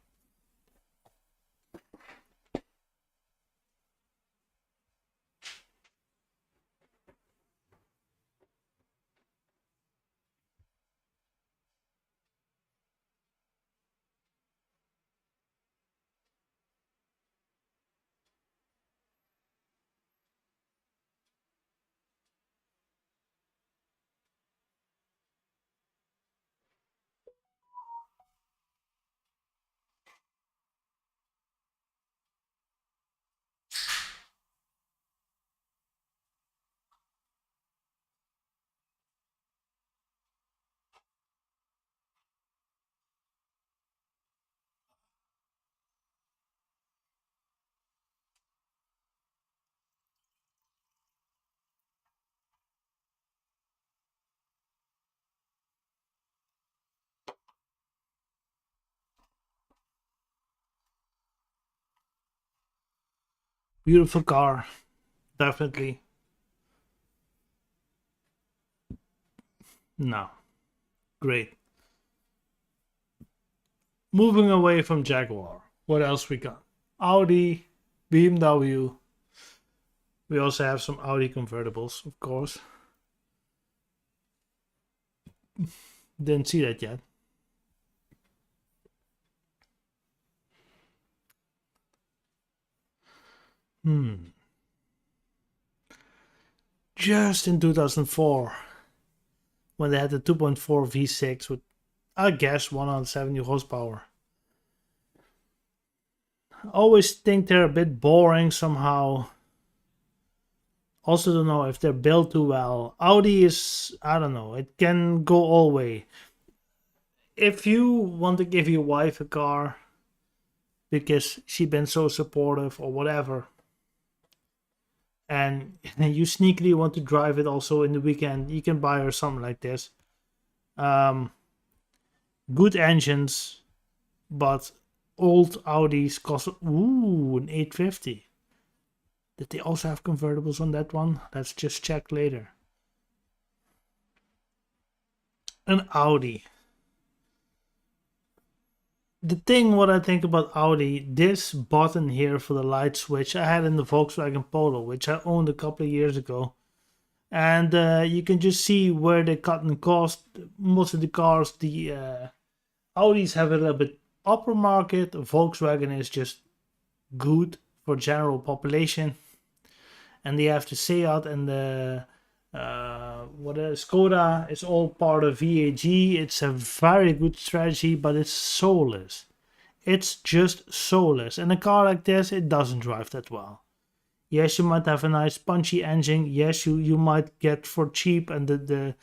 Beautiful car, definitely. No, great. Moving away from Jaguar, what else we got? Audi, BMW. We also have some Audi convertibles, of course. Didn't see that yet. Just in 2004, when they had the 2.4 V6 with, I guess, 170 horsepower. I always think they're a bit boring somehow. Also don't know if they're built too well. Audi is, I don't know, it can go all way. If you want to give your wife a car because she's been so supportive or whatever, and you sneakily want to drive it also in the weekend, you can buy her something like this. Good engines, but old Audis cost, an 850. Did they also have convertibles on that one? Let's just check later. An Audi. The thing what I think about Audi, this button here for the light switch I had in the Volkswagen Polo, which I owned a couple of years ago. And you can just see where they cut in cost. Most of the cars, the Audis have a little bit upper market. Volkswagen is just good for general population. And they have the Seat and the Skoda. It's all part of VAG. It's a very good strategy, but it's soulless. It's just soulless. And a car like this, it doesn't drive that well. Yes, you might have a nice punchy engine. Yes, you might get for cheap, and the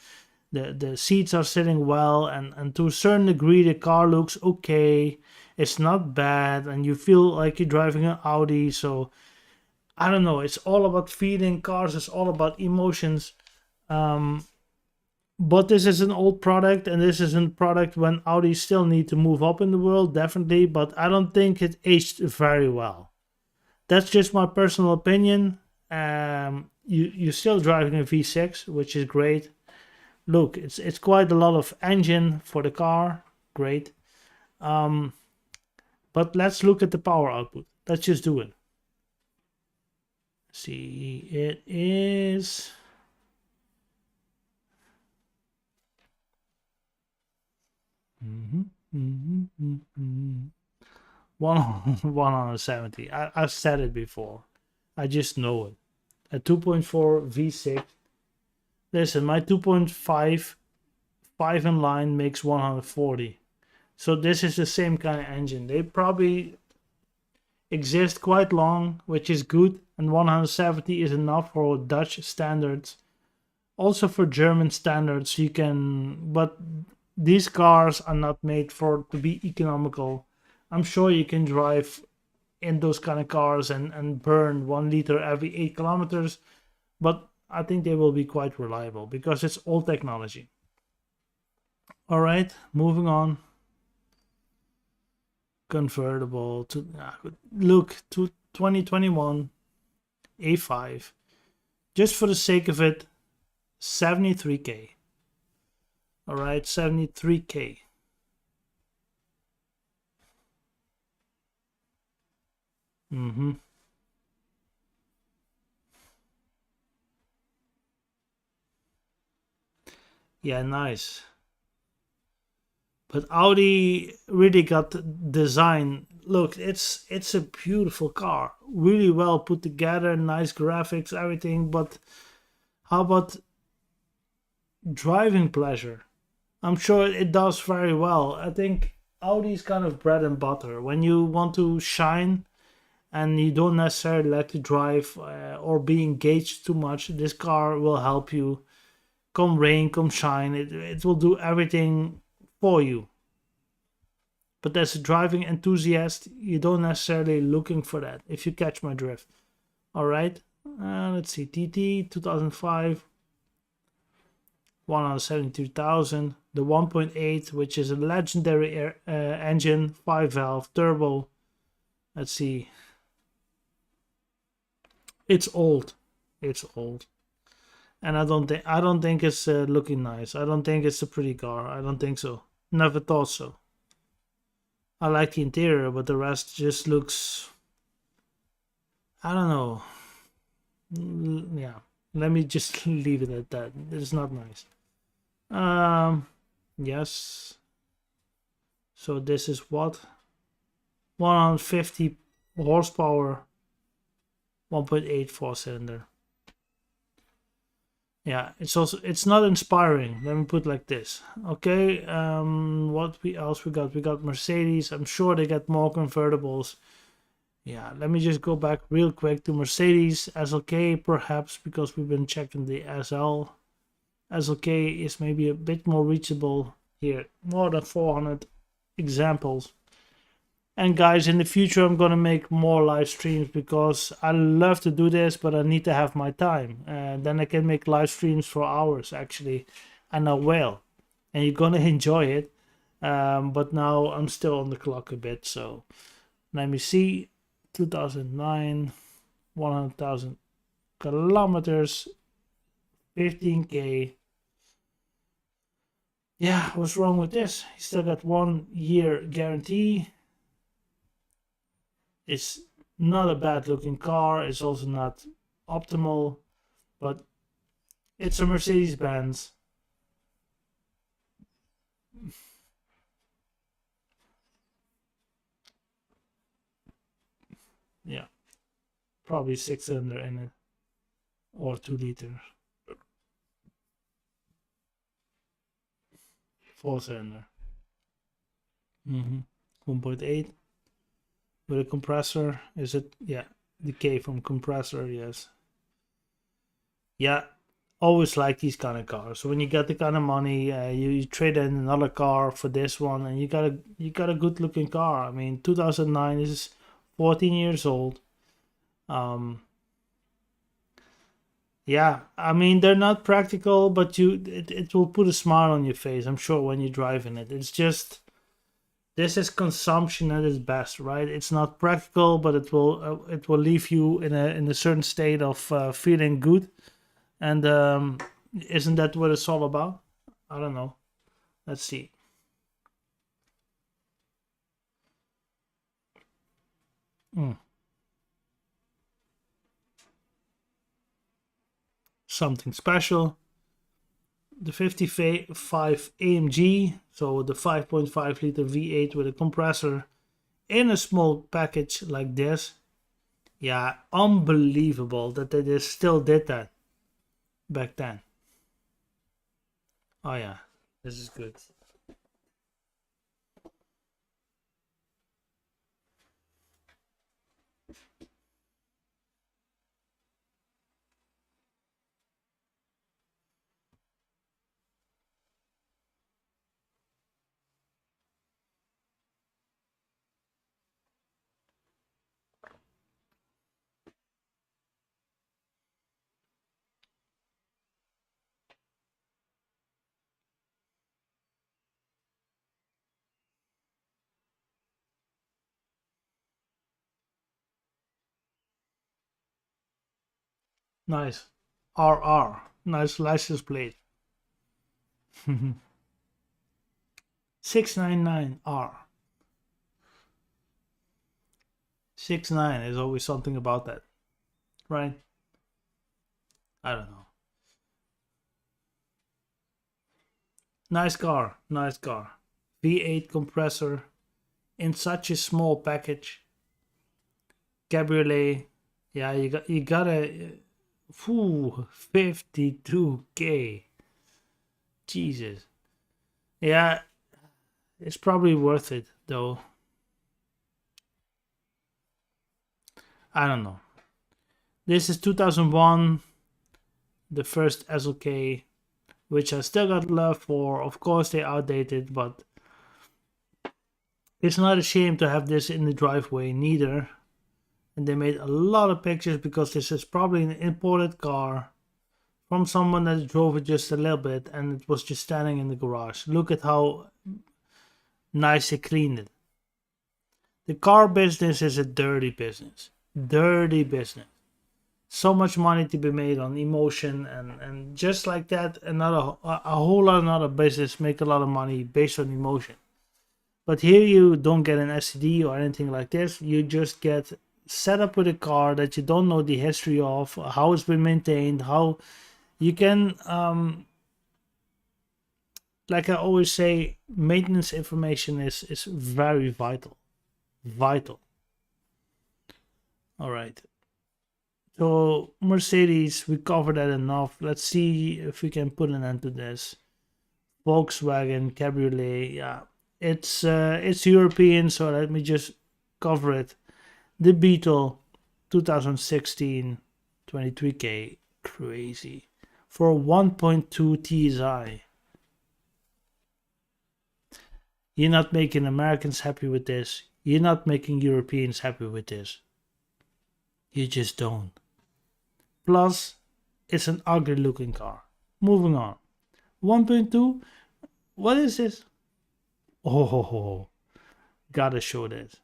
seats are sitting well, and to a certain degree the car looks okay. It's not bad, and you feel like you're driving an Audi. So I don't know. It's all about feeling. Cars is all about emotions. But this is an old product, and this is a product when Audi still need to move up in the world, definitely. But I don't think it aged very well. That's just my personal opinion. You're still driving a V6, which is great. Look, it's quite a lot of engine for the car. Great. But let's look at the power output. Let's just do it. See, it is 170. I've said it before. I just know it. A 2.4 V6. Listen, my 2.5 5 in line makes 140. So this is the same kind of engine. They probably exist quite long, which is good, and 170 is enough for Dutch standards. Also for German standards, you can, but these cars are not made for to be economical. I'm sure you can drive in those kind of cars and burn 1 liter every 8 kilometers, but I think they will be quite reliable because it's old technology. All right, moving on. Convertible to look to 2021 A5, just for the sake of it, 73k. All right, 73k. Mm-hmm. Yeah, nice. But Audi really got design. Look, it's a beautiful car, really well put together, nice graphics, everything. But how about driving pleasure? I'm sure it does very well. I think Audi's kind of bread and butter. When you want to shine and you don't necessarily like to drive or be engaged too much, this car will help you. Come rain, come shine, it will do everything for you. But as a driving enthusiast, you don't necessarily looking for that, if you catch my drift. All right, let's see, TT 2005, 172,000. The 1.8, which is a legendary engine, 5-valve turbo. Let's see. It's old. It's old. And I don't think it's looking nice. I don't think it's a pretty car. I don't think so. Never thought so. I like the interior, but the rest just looks. I don't know. Yeah, let me just leave it at that. It's not nice. Yes. So this is what 150 horsepower, 1.8 4-cylinder. Yeah, it's not inspiring. Let me put it like this. Okay, what else we got? We got Mercedes. I'm sure they get more convertibles. Yeah, let me just go back real quick to Mercedes SLK, perhaps because we've been checking the SL. SLK is maybe a bit more reachable here. More than 400 examples. And guys, in the future I'm gonna make more live streams because I love to do this, but I need to have my time. And then I can make live streams for hours actually, and I will. And you're gonna enjoy it. But now I'm still on the clock a bit, so let me see. 2009, 100,000 kilometers, 15k. Yeah, what's wrong with this? You still got 1 year guarantee. It's not a bad looking car. It's also not optimal, but it's a Mercedes Benz. Yeah, probably 6-cylinder in it or 2 liter, 4-cylinder. 1.8 with a compressor. Is it? Yeah, the K from compressor. Yes. Yeah, always like these kind of cars. So when you get the kind of money, you trade in another car for this one, and you got a good looking car. I mean, 2009 is 14 years old. Yeah, I mean they're not practical, but it will put a smile on your face, I'm sure, when you're driving it. It's just this is consumption at its best, right? It's not practical, but it will leave you in a certain state of feeling good. And isn't that what it's all about? I don't know. Let's see. Mm. Something special. The 55 AMG, so the 5.5 liter V8 with a compressor in a small package like this. Yeah, unbelievable that they just still did that back then. Oh yeah, this is good. Nice. RR. Nice license plate. 699R. 69 is always something about that, right? I don't know. Nice car. Nice car. V8 compressor in such a small package. Cabriolet. Yeah, you gotta. 52K. Jesus. Yeah, it's probably worth it though. I don't know. This is 2001, the first SLK, which I still got love for. Of course, they outdated, but it's not a shame to have this in the driveway neither. And they made a lot of pictures because this is probably an imported car from someone that drove it just a little bit and it was just standing in the garage. Look at how nice they cleaned it. The car business is a dirty business. Dirty business. So much money to be made on emotion, and just like that, a whole lot of another business make a lot of money based on emotion. But here you don't get an STD or anything like this. You just get set up with a car that you don't know the history of, how it's been maintained, how you can, like I always say, maintenance information is very vital. Vital. All right. So Mercedes, we covered that enough. Let's see if we can put an end to this. Volkswagen Cabriolet, yeah, it's European, so let me just cover it. The Beetle, 2016, 23K, crazy for 1.2 TSI. You're not making Americans happy with this. You're not making Europeans happy with this. You just don't. Plus, it's an ugly looking car. Moving on. 1.2? What is this? Oh, gotta show this.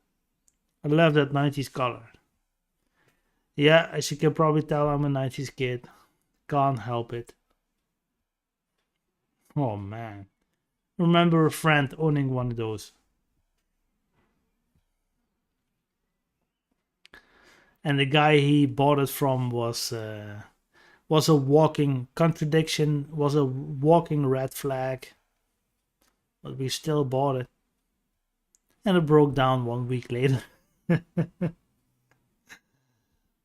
I love that 90s color. Yeah, as you can probably tell, I'm a 90s kid. Can't help it. Oh man. Remember a friend owning one of those. And the guy he bought it from was a walking contradiction, was a walking red flag. But we still bought it. And it broke down 1 week later.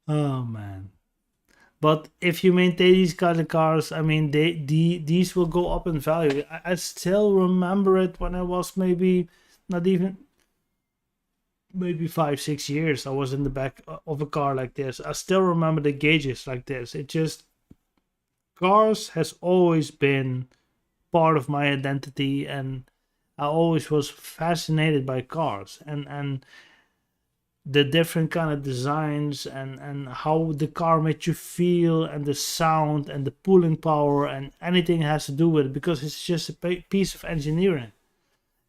Oh man. But if you maintain these kind of cars, I mean, these will go up in value. I still remember it when I was maybe not even maybe 5 6 years. I was in the back of a car like this. I still remember the gauges like this. It just cars has always been part of my identity, and I always was fascinated by cars and the different kind of designs and how the car made you feel and the sound and the pulling power and anything has to do with it, because it's just a piece of engineering,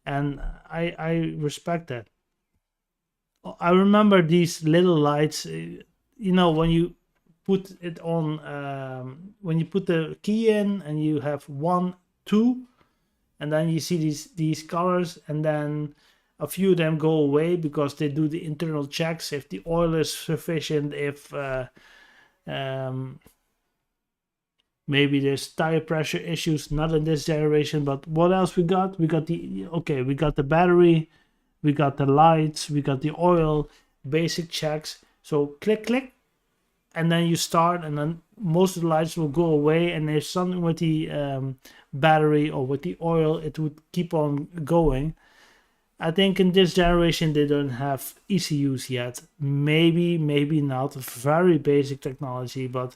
and I respect that. I remember these little lights, when you put it on, when you put the key in and you have 1 2, and then you see these colors, and then a few of them go away because they do the internal checks if the oil is sufficient, if um, maybe there's tire pressure issues. Not in this generation, but what else we got? We got the battery, we got the lights, we got the oil, basic checks. So click click, and then you start, and then most of the lights will go away, and if something with the battery or with the oil, it would keep on going. I think in this generation they don't have ECUs yet. Maybe not. Very basic technology, but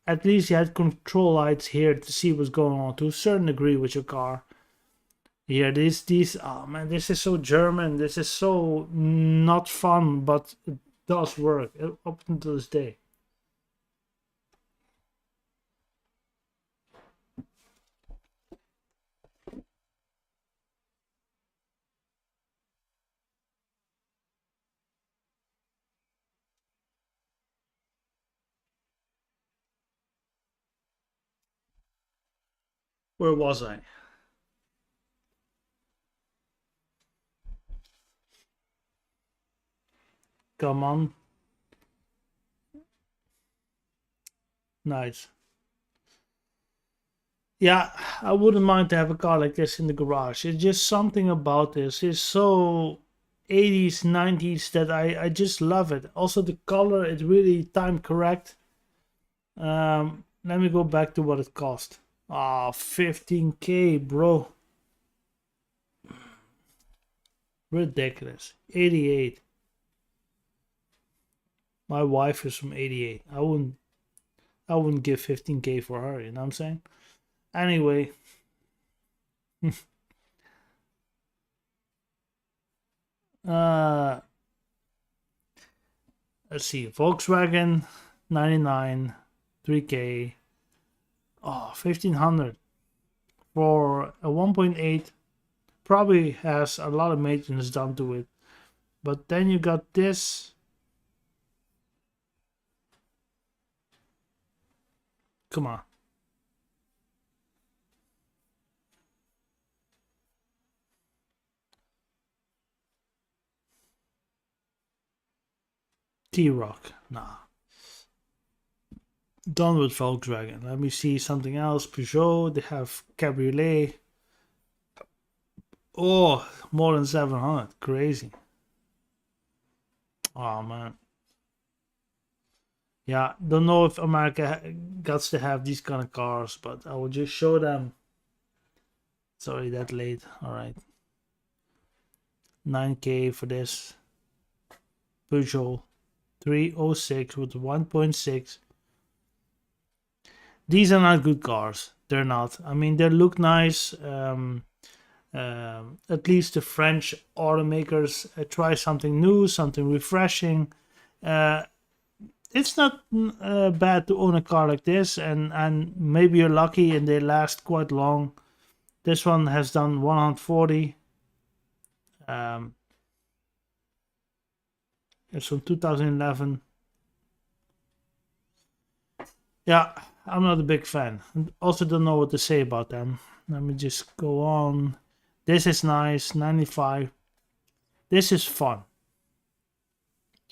at least you had control lights here to see what's going on to a certain degree with your car. Here, these oh man, this is so German. This is so not fun, but it does work up until this day. Where was I? Come on. Nice. Yeah, I wouldn't mind to have a car like this in the garage. It's just something about this. It's so 80s, 90s that I just love it. Also, the color is really time correct. Let me go back to what it cost. Ah, 15K, bro. Ridiculous. 88. My wife is from 88. I wouldn't give 15K for her, you know what I'm saying? Anyway, uh let's see. Volkswagen 99 3K. Oh, 1500 for a 1.8. Probably has a lot of maintenance done to it. But then you got this. Come on. T-Rock. Nah. Done with Volkswagen. Let me see something else. Peugeot. They have Cabriolet. Oh, more than 700. Crazy. Oh, man. Yeah, don't know if America gets to have these kind of cars, but I will just show them. Sorry, that late. All right. 9K for this. Peugeot 306 with 1.6. These are not good cars. They're not. I mean, they look nice. At least the French automakers try something new, something refreshing. It's not bad to own a car like this, and maybe you're lucky and they last quite long. This one has done 140. It's from 2011. Yeah, I'm not a big fan. Also, don't know what to say about them. Let me just go on. This is nice. 95. This is fun.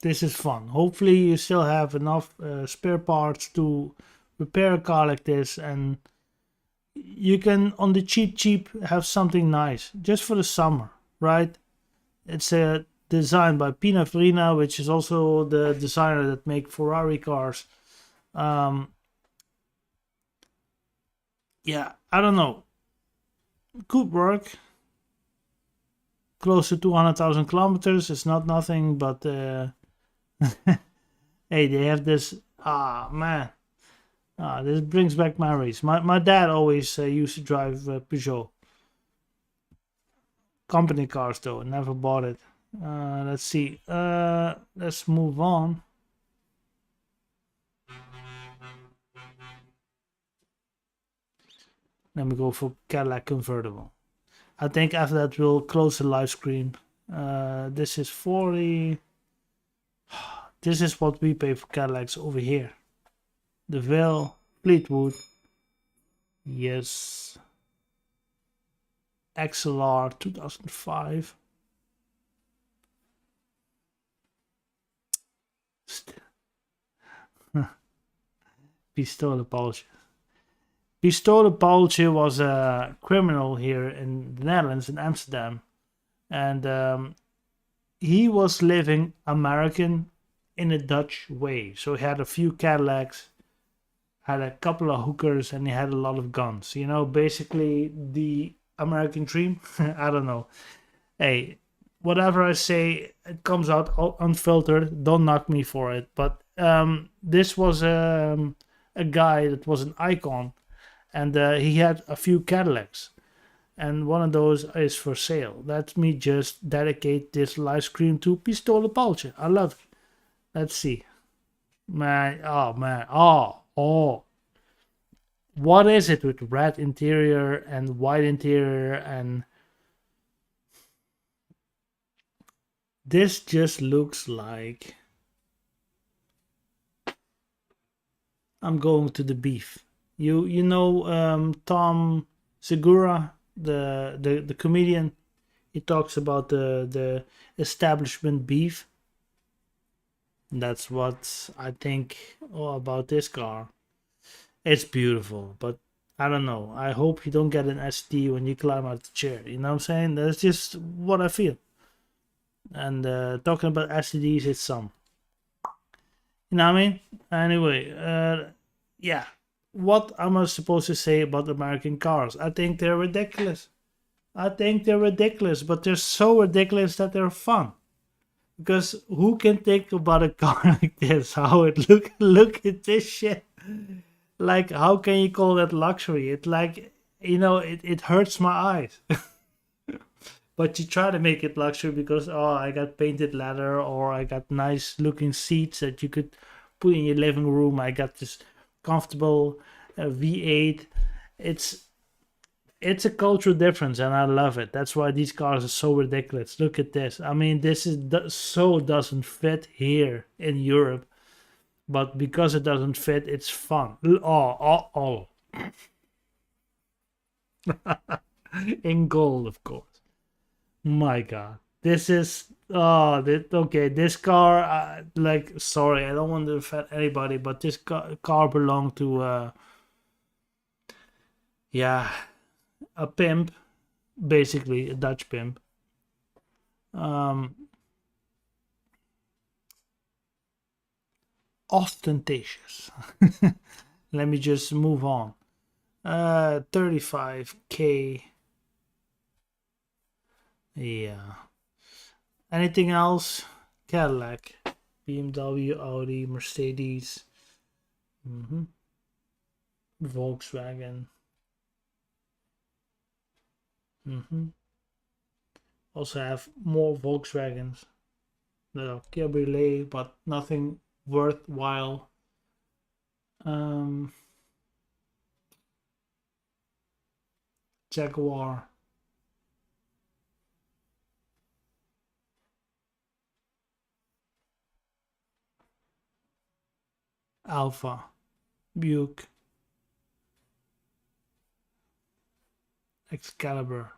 This is fun. Hopefully, you still have enough spare parts to repair a car like this, and you can, on the cheap, have something nice just for the summer, right? It's designed by Pininfarina, which is also the designer that make Ferrari cars. Yeah, I don't know. Could work. Close to 200,000 kilometers. It's not nothing, but hey, they have this. Ah, man. This brings back memories. My dad always used to drive Peugeot. Company cars, though. Never bought it. Let's see. Let's move on. Let me go for Cadillac Convertible. I think after that we'll close the live stream. This is 40. This is what we pay for Cadillacs over here. The Vale, Fleetwood. Yes. XLR 2005. Pistolenpaaltje. Pistolenpaaltje was a criminal here in the Netherlands, in Amsterdam. And he was living American in a Dutch way. So he had a few Cadillacs, had a couple of hookers, and he had a lot of guns. You know, basically the American dream. I don't know. Hey, whatever I say, it comes out unfiltered. Don't knock me for it. But this was a guy that was an icon, and he had a few Cadillacs, and one of those is for sale. Let me just dedicate this live stream to Pistolenpaaltje. I love it. Let's see. Man, oh man, oh. What is it with red interior and white interior, and this just looks like I'm going to the beef. You know Tom Segura, the comedian, he talks about the establishment beef. That's what I think about this car. It's beautiful, but I don't know. I hope you don't get an ST when you climb out the chair. You know what I'm saying? That's just what I feel. And talking about STDs, it's some. You know what I mean? Anyway, yeah. What am I supposed to say about American cars? I think they're ridiculous. But they're so ridiculous that they're fun. Because who can think about a car like this? How it look at this shit. Like, how can you call that luxury? It like, it hurts my eyes. But you try to make it luxury because, oh, I got painted leather, or I got nice looking seats that you could put in your living room. I got this comfortable V8. It's a cultural difference, and I love it. That's why these cars are so ridiculous. Look at this. I mean, this is so doesn't fit here in Europe, but because it doesn't fit, it's fun. Oh. In gold, of course. My God, this is okay. This car, like, sorry, I don't want to offend anybody, but this car belonged to yeah, a pimp, basically a Dutch pimp. Ostentatious. Let me just move on. 35K. Yeah. Anything else? Cadillac, BMW, Audi, Mercedes, Volkswagen. Also have more Volkswagens that are cabriolet, but nothing worthwhile. Jaguar. Alpha, Buick, Excalibur.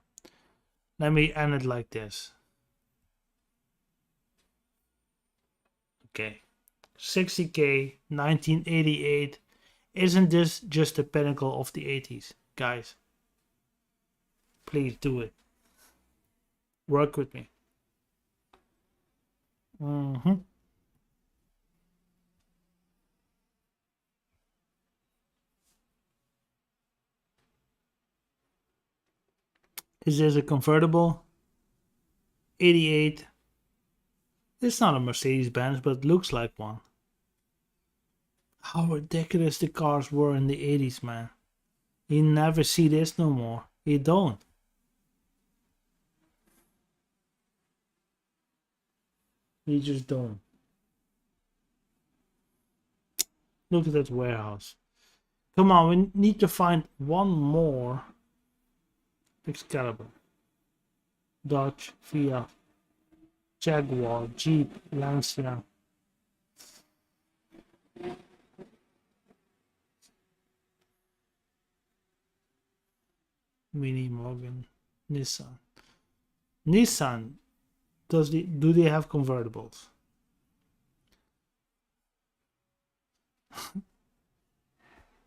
Let me end it like this. Okay, 60K, 1988. Isn't this just the pinnacle of the 80s, guys? Please do it. Work with me. Is this a convertible? 88. It's not a Mercedes-Benz, but it looks like one. How ridiculous the cars were in the 80s, man. You never see this no more. You don't. You just don't. Look at that warehouse. Come on, we need to find one more Excalibur. Dodge, Fiat, Jaguar, Jeep, Lancia. Mini Morgan, Nissan. Nissan, do they have convertibles?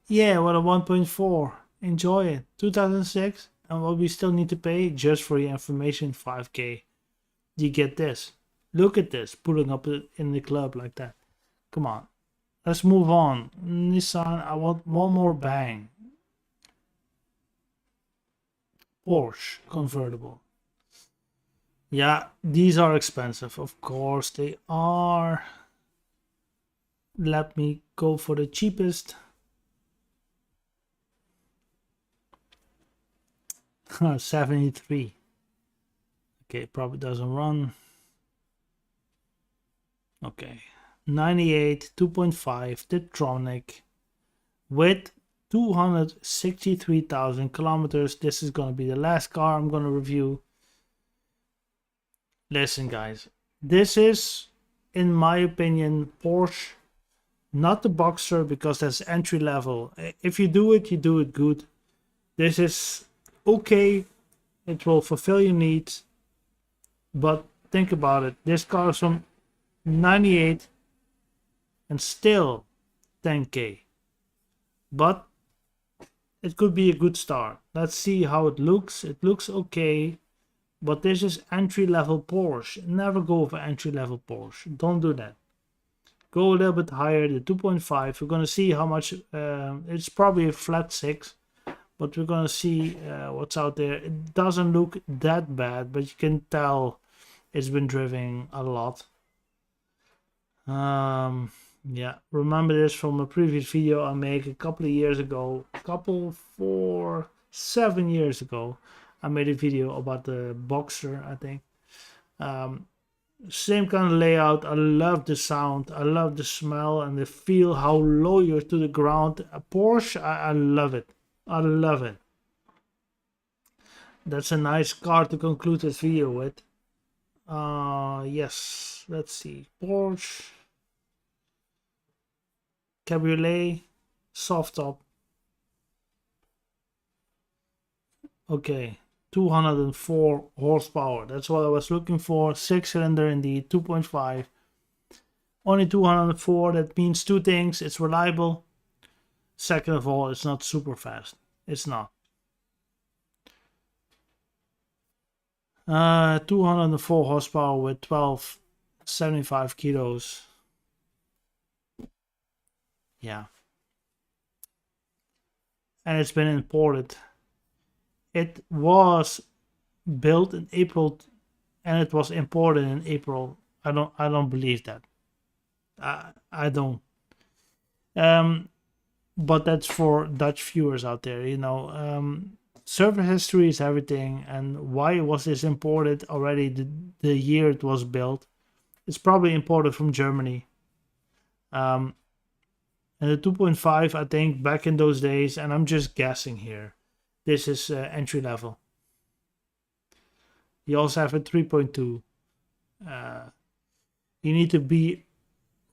Yeah, what a 1.4. Enjoy it. 2006, and what we still need to pay just for your information, 5K. You get this. Look at this, putting up in the club like that. Come on. Let's move on. Nissan, I want one more bang. Porsche convertible. Yeah, these are expensive. Of course they are. Let me go for the cheapest. 73. Okay, probably doesn't run. Okay, 98, 2.5, Tiptronic with 263,000 kilometers. This is going to be the last car I'm going to review. Listen, guys, this is, in my opinion, Porsche, not the Boxster, because that's entry level. If you do it good. This is okay. It will fulfill your needs. But think about it. This car is from 98 and still 10K. But it could be a good start. Let's see how it looks. It looks okay. But this is entry-level Porsche. Never go for entry-level Porsche. Don't do that. Go a little bit higher, the 2.5. We're going to see how much. It's probably a flat 6. But we're going to see what's out there. It doesn't look that bad. But you can tell it's been driven a lot. Yeah, remember this from a previous video I made a couple of years ago. 7 years ago. I made a video about the Boxer, I think. Same kind of layout. I love the sound. I love the smell and the feel, how low you're to the ground. A Porsche, I love it. I love it. That's a nice car to conclude this video with. Yes, let's see. Porsche Cabriolet soft top. Okay, 204 horsepower. That's what I was looking for. 6-cylinder indeed, 2.5. Only 204. That means two things. It's reliable. Second of all, it's not super fast. It's not. 204 horsepower with 1275 kilos. Yeah. And it's been imported. It was built in April and it was imported in April. I don't believe that. I don't. But that's for Dutch viewers out there, you know. Server history is everything, and why was this imported already the year it was built? It's probably imported from Germany. And the 2.5, I think, back in those days, and I'm just guessing here, this is entry level. You also have a 3.2. You need to be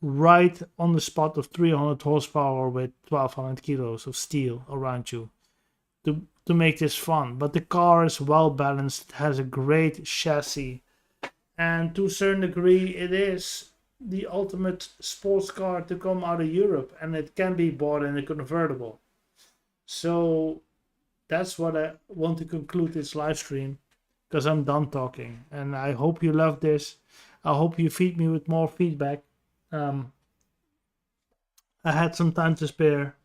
right on the spot of 300 horsepower with 1200 kilos of steel around you to make this fun. But the car is well balanced, it has a great chassis, and to a certain degree it is the ultimate sports car to come out of Europe, and it can be bought in a convertible. So that's what I want to conclude this live stream, because I'm done talking, and I hope you love this. I hope you feed me with more feedback. I had some time to spare,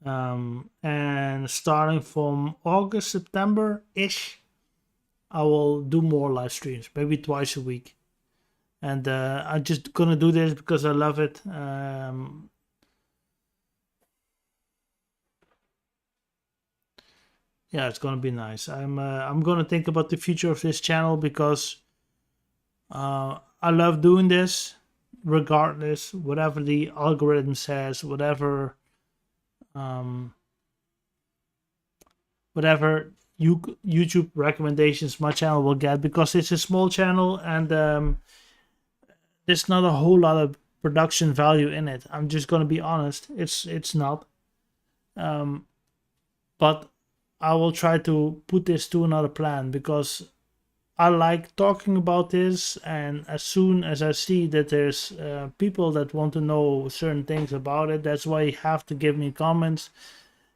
and starting from August, September-ish, I will do more live streams, maybe twice a week. And I'm just gonna do this because I love it. Yeah, it's gonna be nice. I'm gonna think about the future of this channel, because I love doing this, regardless, whatever the algorithm says, whatever YouTube recommendations my channel will get, because it's a small channel and there's not a whole lot of production value in it. I'm just gonna be honest. It's not. But I will try to put this to another plan, because I like talking about this, and as soon as I see that there's people that want to know certain things about it, that's why you have to give me comments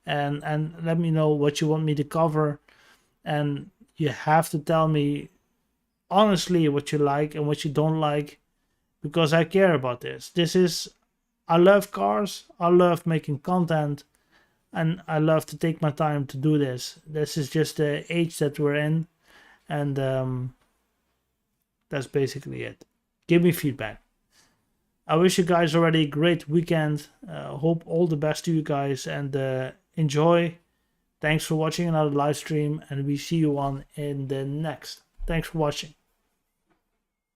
and let me know what you want me to cover, and you have to tell me honestly what you like and what you don't like, because I care about this. I love cars, I love making content, and I love to take my time to do this. This is just the age that we're in, and that's basically it. Give me feedback. I wish you guys already a great weekend. Hope all the best to you guys, and enjoy. Thanks for watching another live stream, and we see you on in the next. Thanks for watching.